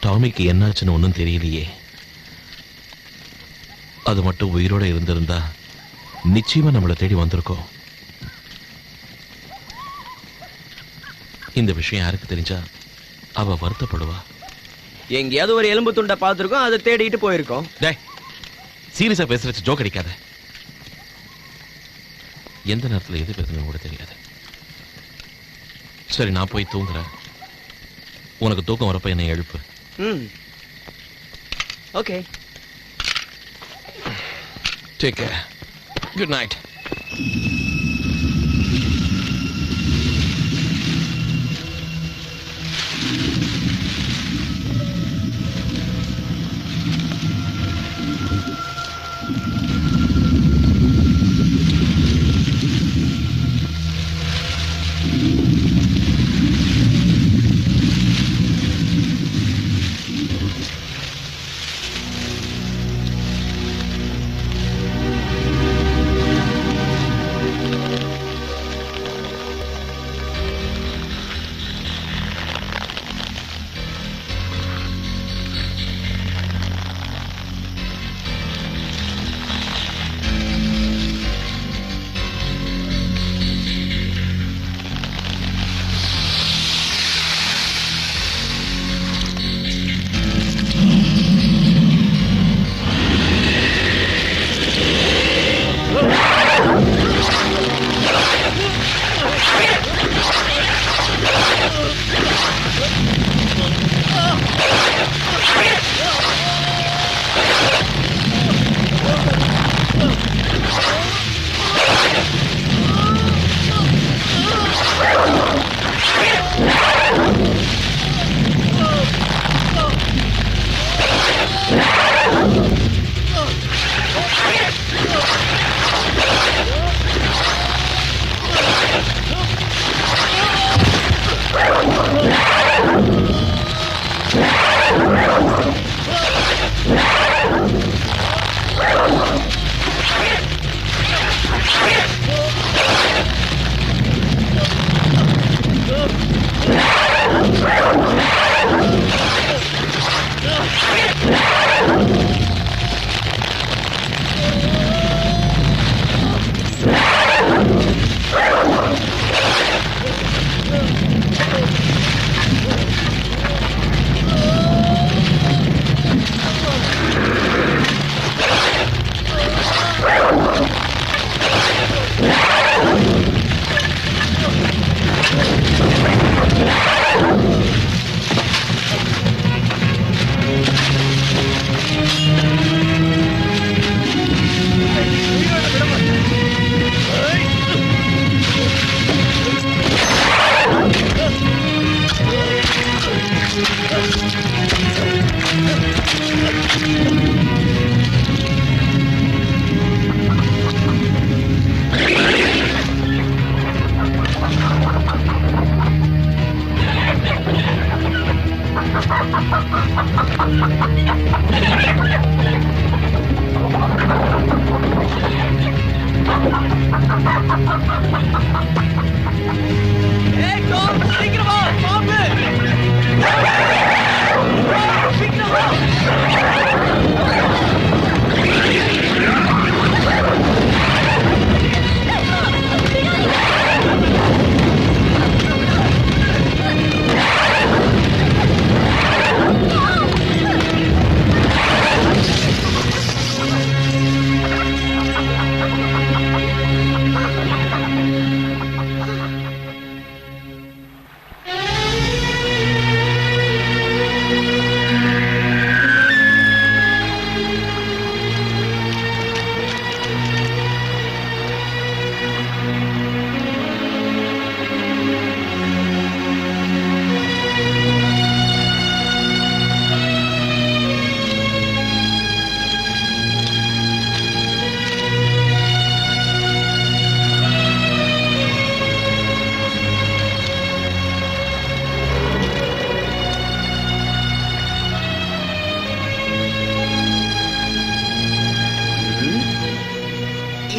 டாமிக்கு என்னாச்சுன்னு ஒன்றும் தெரியலையே. அது மட்டும் உயிரோட இருந்திருந்தா நிச்சயமா நம்மளை தேடி வந்திருக்கோம். இந்த விஷயம் யாருக்கு தெரிஞ்சா அவ வருத்தப்படுவா. எங்கேயாவது ஒரு எலும்பு துண்டை பார்த்துருக்கோம், அதை தேடிட்டு போயிருக்கோம். டேய் சீரியஸா பேச வச்சு ஜோக் அடிக்காத. எந்த நேரத்தில் எது பேசணும் கூட தெரியாது. சரி நான் போய் தூங்குறேன். உனக்கு தூக்கம் வரப்ப என்னை எழுப்பு. Okay. Take care. Good night. சீக்கிரம் வா.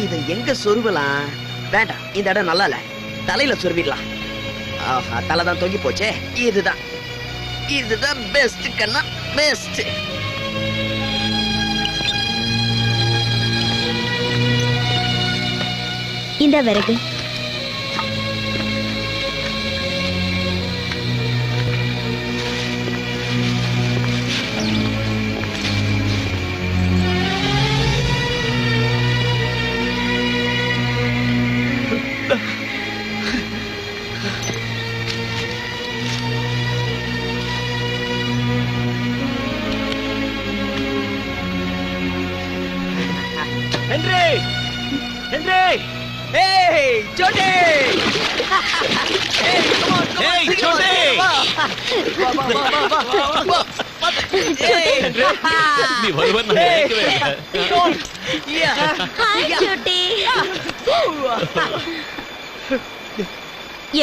இத எங்க சொருவலாம்? வேண்டாம், இந்த இடம் நல்லா இல்ல. தலையில சொருவிடலாம். ஆஹா, தலை தான் தொங்கி போச்சே. இதுதான் இதுதான் பெஸ்ட் கண்ணா, பெஸ்ட். இந்த விறகு ஹென்றி, ஹென்றி, ஏய் சோட்டே, ஏய் கம் ஆன், ஏய், சோட்டே. நீ வருவன்னு நான் நினைக்கவே இல்லை. ஹாய் சோட்டி.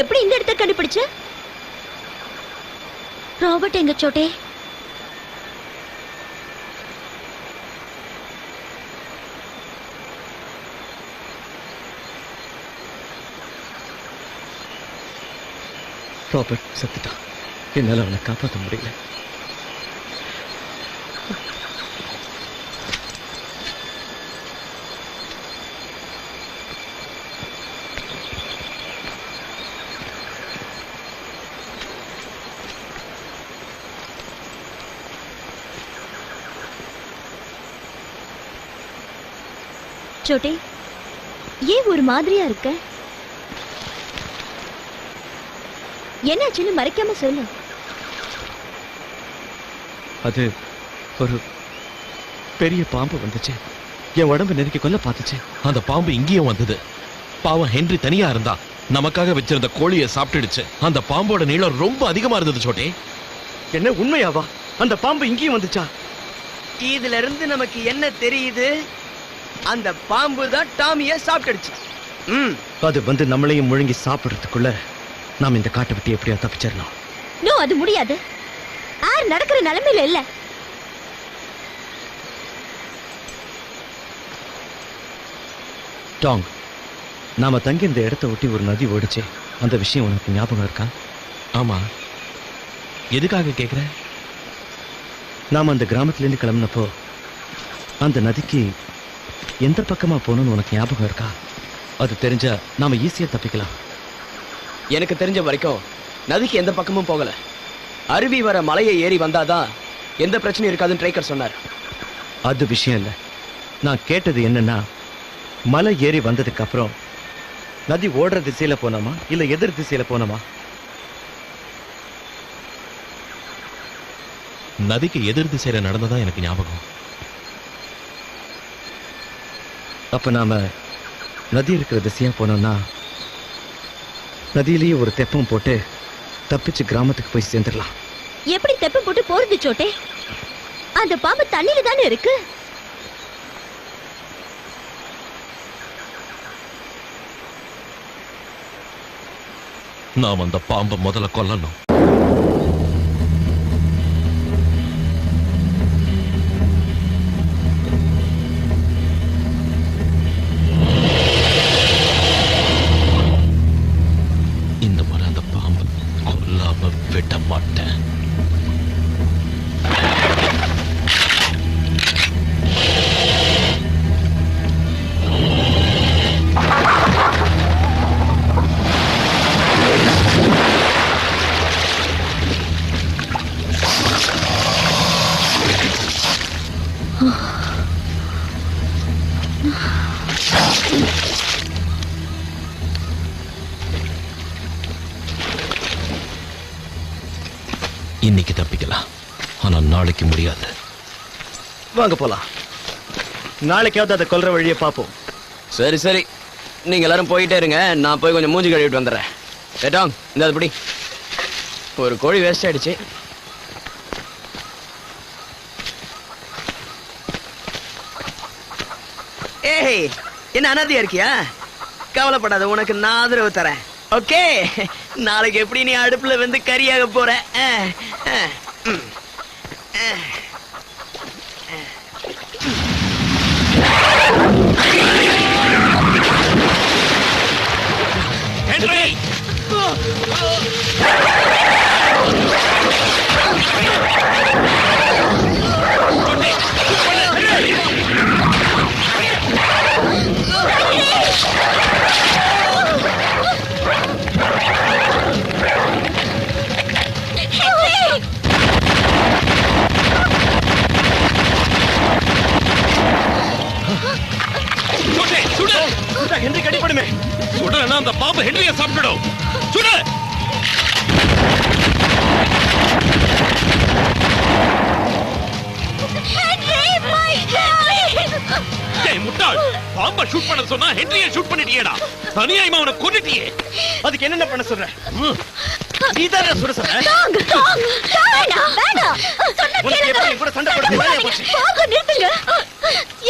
எப்படி இந்த இடத்தை கண்டுபிடிச்ச? ராபர்ட் எங்க சோட்டே? ராபர்ட் செத்துட்டான். என்னால அவனை காப்பாற்ற முடியல. சோட்டே, ஏன் ஒரு மாதிரியா இருக்க? என்னாச்சுன்னு மறைக்காம சொல்லு. அது ஒரு பெரிய பாம்பு வந்துச்சு. என் உடம்பு நெருக்கி கொல்ல பார்த்துச்சு. அந்த பாம்பு இங்கேயும் வந்தது. பாவம் ஹென்றி தனியா இருந்தா நமக்காக வச்சிருந்த கோழியை சாப்பிட்டுடுச்சு. அந்த பாம்போட நீளம் ரொம்ப அதிகமா இருந்தது சோட்டே. என்ன உண்மையாவா? அந்த பாம்பு இங்கேயும் வந்துச்சா? இதுல இருந்து நமக்கு என்ன தெரியுது? அந்த பாம்பு தான் டாமிய சாப்பிட்டுடுச்சு. அது வந்து நம்மளையும் முழுங்கி சாப்பிடுறதுக்குள்ள நாம் இந்த காட்டை விட்டு எப்படியா தப்பிச்சிடலாம். நோ, அது முடியாது. ஆர் நடக்கிற நிலைமையில இல்ல. டாங், நாம தங்கி இந்த இடத்தை ஒட்டி ஒரு நதி ஓடிச்சு. அந்த விஷயம் உனக்கு ஞாபகம் இருக்கா? ஆமா, எதுக்காக கேக்குற? நாம அந்த கிராமத்திலேருந்து கிளம்பினப்போ அந்த நதிக்கு எந்த பக்கமா போகணும்னு உனக்கு ஞாபகம் இருக்கா? அது தெரிஞ்சா நாம ஈஸியா தப்பிக்கலாம். எனக்கு தெரிஞ்ச வரைக்கும் நதிக்கு எந்த பக்கமும் போகல. அருவி வர மலையை ஏறி வந்தாதான் எந்த பிரச்சனையும் இருக்காதுன்னு ட்ரைக்கர் சொன்னார். அது விஷயம் இல்ல. நான் கேட்டது என்னன்னா, மலை ஏறி வந்ததுக்கு அப்புறம் நதி ஓடுற திசையில போனோமா இல்ல எதிர் திசையில போனோமா? நதிக்கு எதிர் திசையில நடந்ததா எனக்கு ஞாபகம். அப்ப நாம நதி இருக்கிற திசையா போனோம்னா நதியிலேயே ஒரு தெப்பம் போட்டு தப்பிச்சு கிராமத்துக்கு போய் சேர்ந்துடலாம். எப்படி தெப்பம் போட்டு போறது சோட்டே? அந்த பாம்பு தண்ணியில தானே இருக்கு. நாம் அந்த பாம்பை முதல்ல கொல்லணும். இந்த முறை அந்த பாம்பு கொல்லாம விட மாட்டேன். இன்னைக்கு தப்பிக்கலாம், ஆனா நாளைக்கு முடியாது. வாங்க போலாம். நாளைக்காவது அதை கொல்ற வழியை பார்ப்போம். சரி சரி, நீங்க எல்லாரும் போயிட்டே இருங்க. நான் போய் கொஞ்சம் மூஞ்சி கழுவிட்டு வந்துடுறேன். ஏட்டாங், இந்த அப்படி ஒரு கோழி வேஸ்ட் ஆயிடுச்சு. ஏய், என்ன அனாதையா இருக்கியா? கவலைப்படாத, உனக்கு நான் ஆதரவு தரேன். ஓகே, நாளைக்கு எப்படி நீ அடுப்புல வந்து கறியாக போற? கடிப்படுமே. சுடலன்னா அந்த பாம்பு ஹென்ரிய சாப்பிடும். சுடு. ஏய் முட்டாள், பாம்பை ஷூட் பண்ண சொன்னா ஹென்ரிய ஷூட் பண்ணிட்டியேடா. தனியாய்மா அவனை கொன்னுட்டியே. அதுக்கு என்னென்ன பண்ண சொல்ற? நீதான் சுட சொல்ற. உனக்கு எப்படி என் கூட சண்டை போடுறது வேலையா போச்சு? நிறுத்துங்க.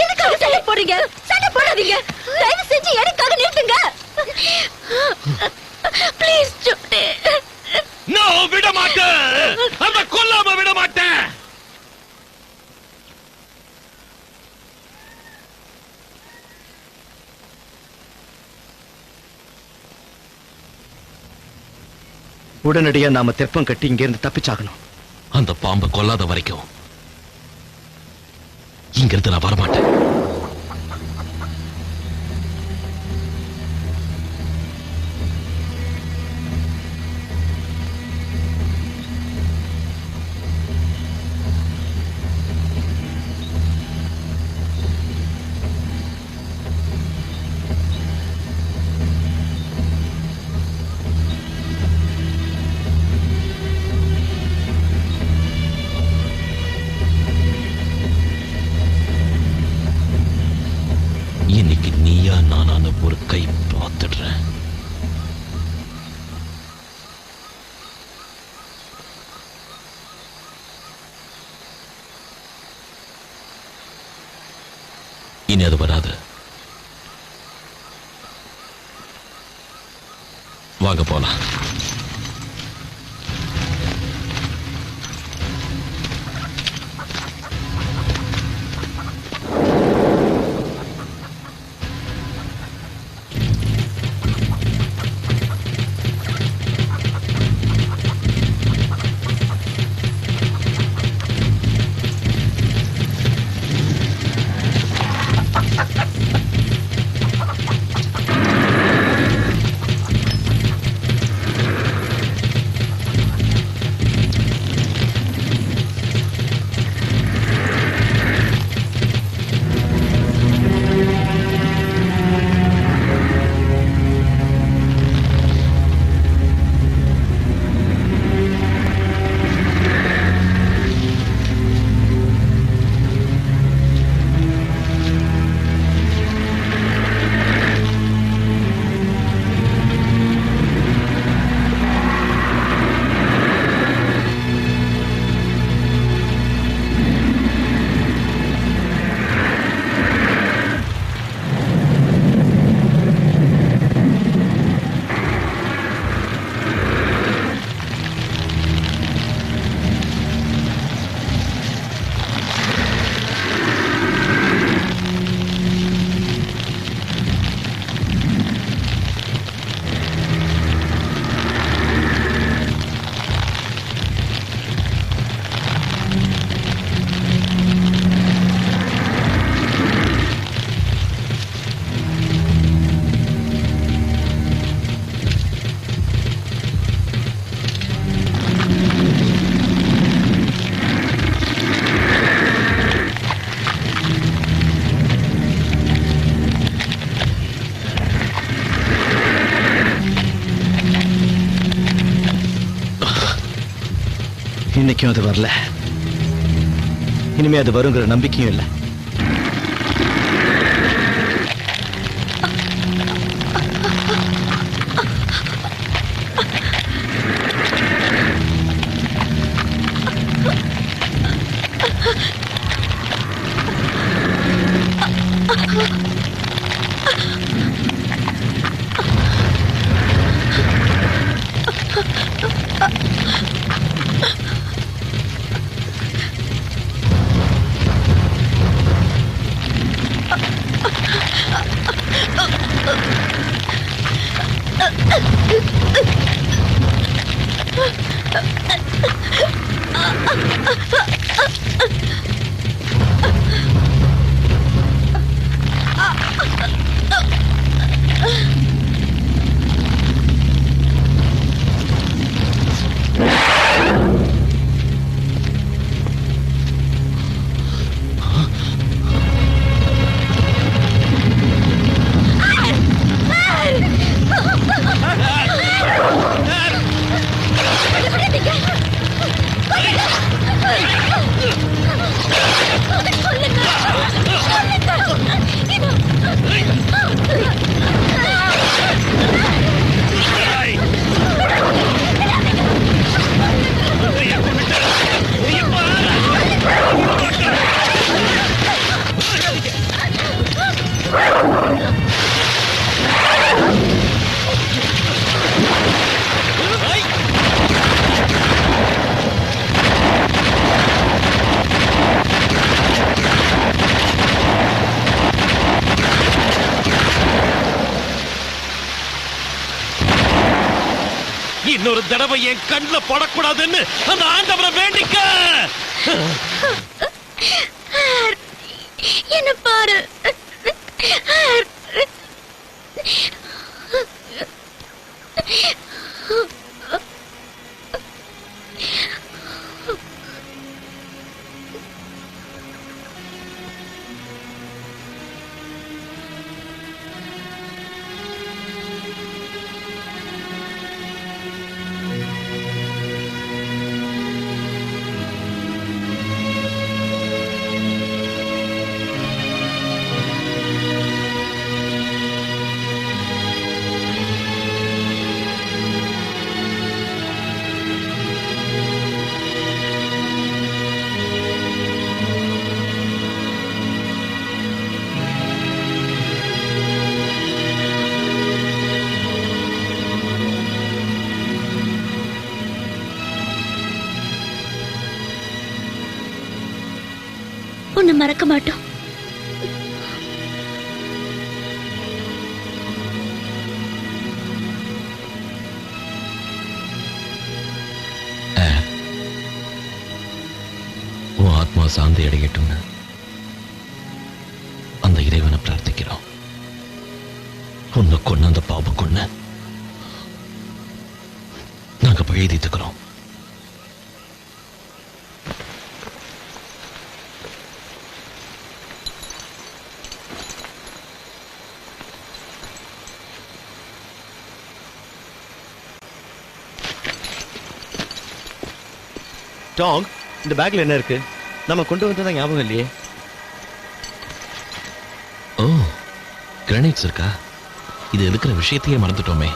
எதுக்காக சண்டை போடுறீங்க? சண்டை போடாதீங்க. தயவு செஞ்சு எனக்காக நிறுத்துங்க. ப்ளீஸ் ஜோடி. நோ, விட மாட்டேன். அந்த கொல்லாம விட மாட்டேன். உடனடியா நாம தெப்பம் கட்டி இங்க இருந்து தப்பிச்சாகணும். அந்த பாம்பை கொல்லாத வரைக்கும் இங்கிருந்து நான் வரமாட்டேன். இன்னைக்கு நீயா நானான ஒரு கை பார்த்துடுறேன். இனி அது வராது. வாங்க போலாம். இன்னைக்கும் அது வரல. இனிமே அது வருங்கிற நம்பிக்கையும் இல்லை. இன்னொரு தடவை என் கண்ணுல படக்கூடாதுன்னு அந்த ஆண்டவரை வேண்டிக்க. என்ன பாரு. உன்னை மறக்க மாட்டோம். உன் ஆத்மா சாந்தி அடையட்டும்னு அந்த இறைவனை பிரார்த்திக்கிறோம். உன்னை கொன்ன அந்த பாவம் கொன்ன நாங்க பழி தீர்த்துக்கிறோம். டாங், இந்த பேக்ல என்ன இருக்கு? நம்ம கொண்டு வந்ததா ஞாபகம் இல்லையே. ஓ, கிரனைட்ஸ் இருக்கா? இது இருக்கிற விஷயத்தையே மறந்துட்டோமே.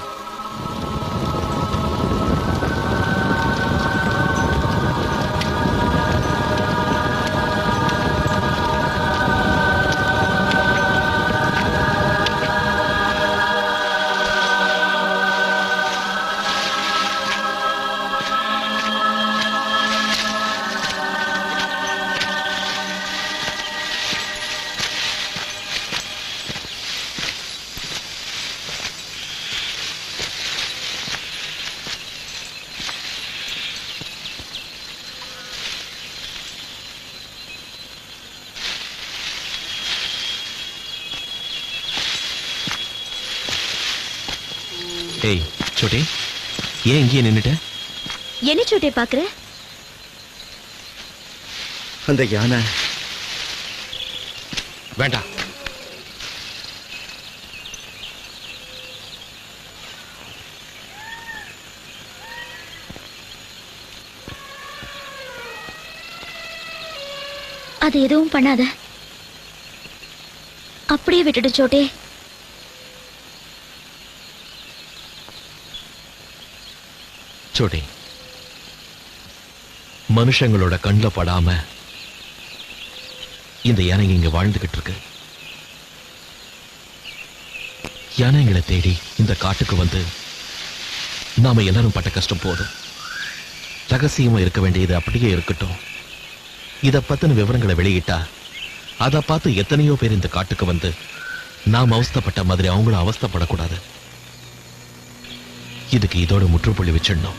ஏய் சோட்டே, ஏன் இங்கேயே நின்னுட்ட? என்ன சோட்டே பாக்குற? அந்த யானை. வேண்டாம். அது எதுவும் பண்ணாத. அப்படியே விட்டுடு சோட்டே. சோட்டே, மனுஷங்களோட கண்ணுல படாம இந்த யானைங்க இங்க வாழ்ந்துகிட்டு இருக்கு. யானைங்களை தேடி இந்த காட்டுக்கு வந்து நாம எல்லாரும் பட்ட கஷ்டம் போதும். ரகசியமா இருக்க வேண்டியது அப்படியே இருக்கட்டும். இத பத்தின விவரங்களை வெளியிட்டா அதை பார்த்து எத்தனையோ பேர் இந்த காட்டுக்கு வந்து நாம் அவஸ்தைப்பட்ட மாதிரி அவங்களும் அவஸ்தைப்படக்கூடாது. இதுக்கு இதோட முற்றுப்புள்ளி வச்சிடணும்.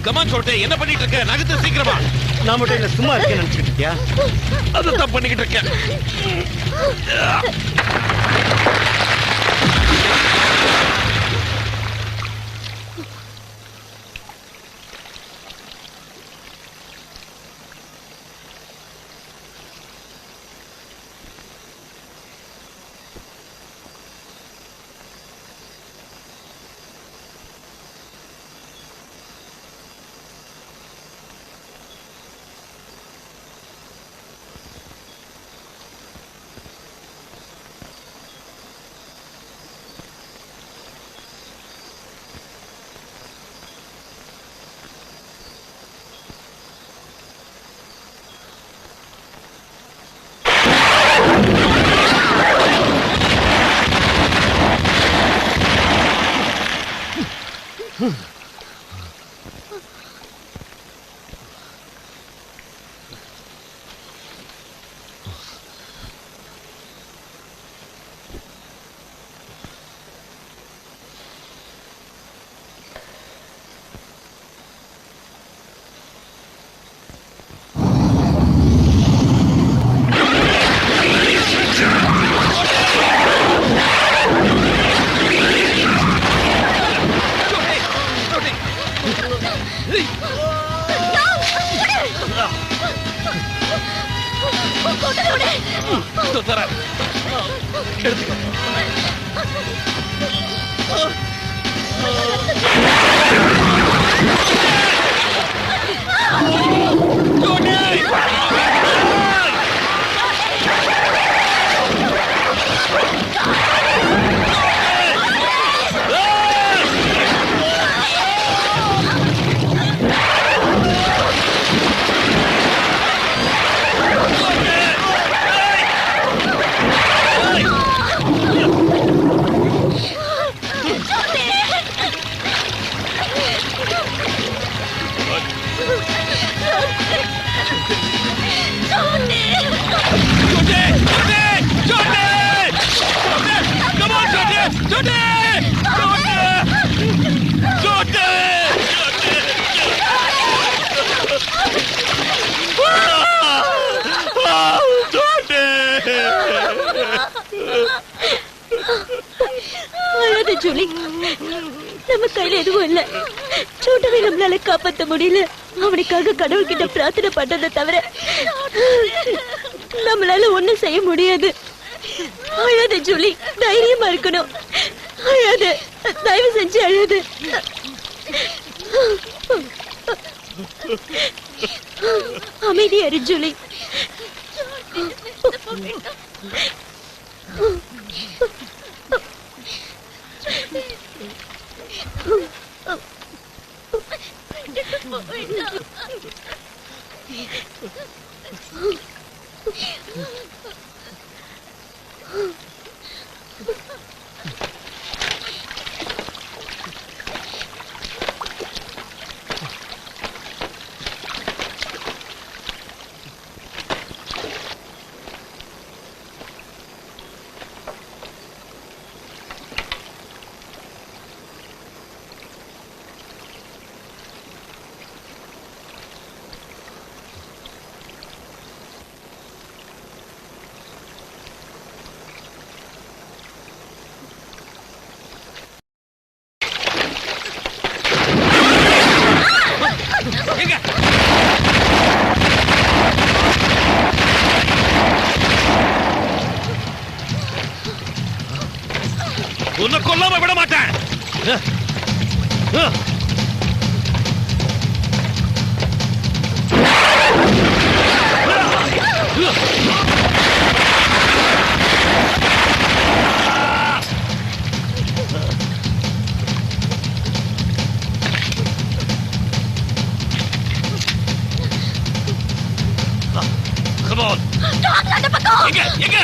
கமான் சோட்டே, என்ன பண்ணிட்டு இருக்க? நகத்து சீக்கிரமா. நான் மட்டும் இல்ல சும்மா இருக்கேன்னு நினைச்சிட்டு இருக்கியா? அதுதான் பண்ணிக்கிட்டு இருக்கேன். அழாத ஜூலி, நம்ம கையில எதுவும் இல்ல. சோட்டாவை நம்மளால காப்பாத்த முடியல. அவனுக்காக கடவுள்கிட்ட பிரார்த்தனை பண்றதை தவிர நம்மளால ஒண்ணும் செய்ய முடியாது. அழாத ஜூலி, தைரியமா இருக்கணும். அழாத, தயவு செஞ்சு அழாத. அமைதியா இரு ஜூலி. உன்னை கொல்லாம விட மாட்டேன். Come on. எங்க எங்க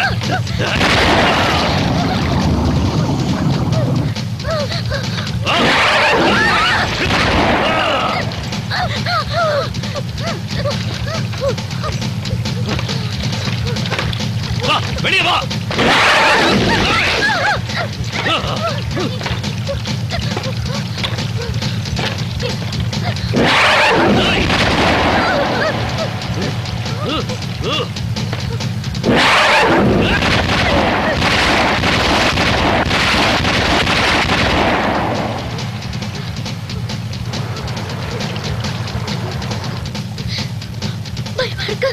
வா, வெளியே வா. பயமா இருக்கு.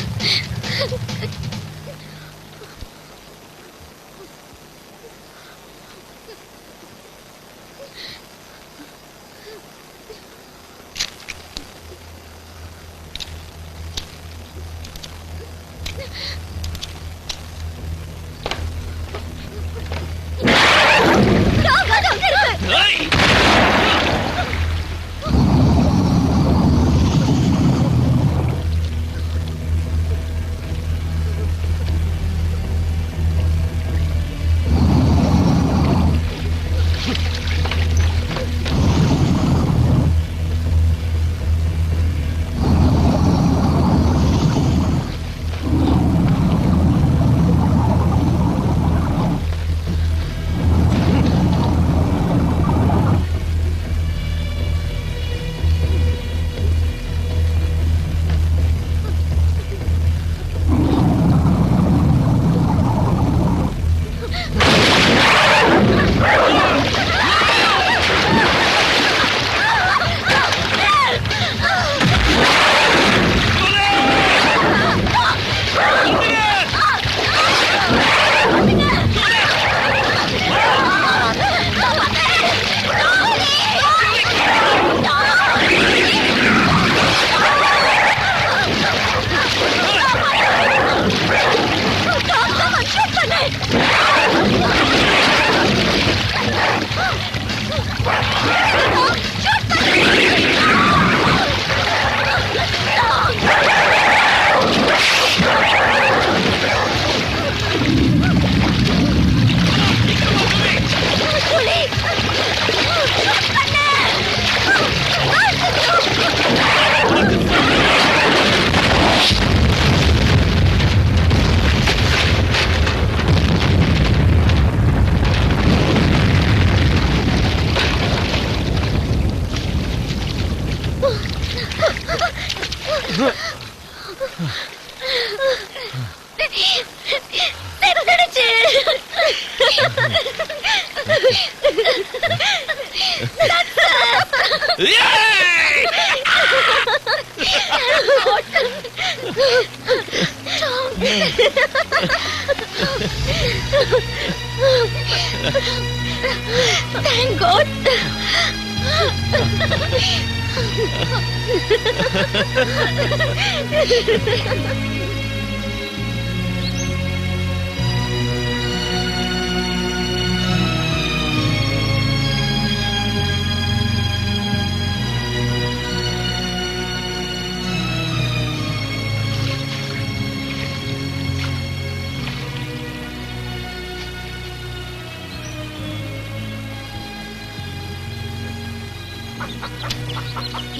Thank God.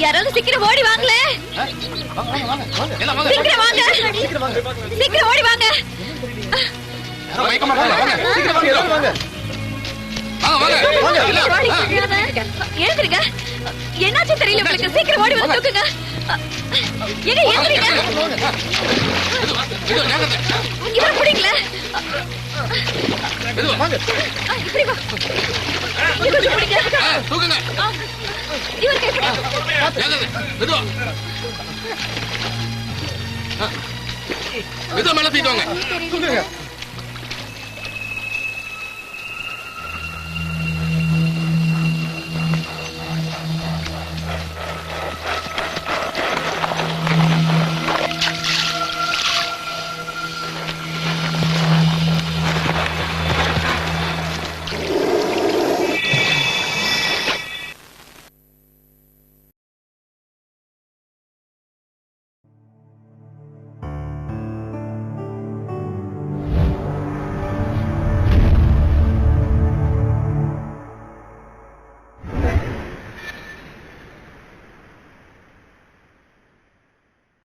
யாராவது சீக்கிரம் ஓடி வாங்களே. சீக்கிரம் வாங்க, சீக்கிரம் ஓடி வாங்க. எழுந்துருங்க. என்னாச்சு தெரியல உங்களுக்கு. சீக்கிரம் ஓடி வந்து தூக்குங்க. எங்க எழுந்துருங்க. இவரை பிடிக்கல. இப்படி வா. இவரை பிடிங்க. இவருக்கு மேல தூக்கிட்டு வாங்க.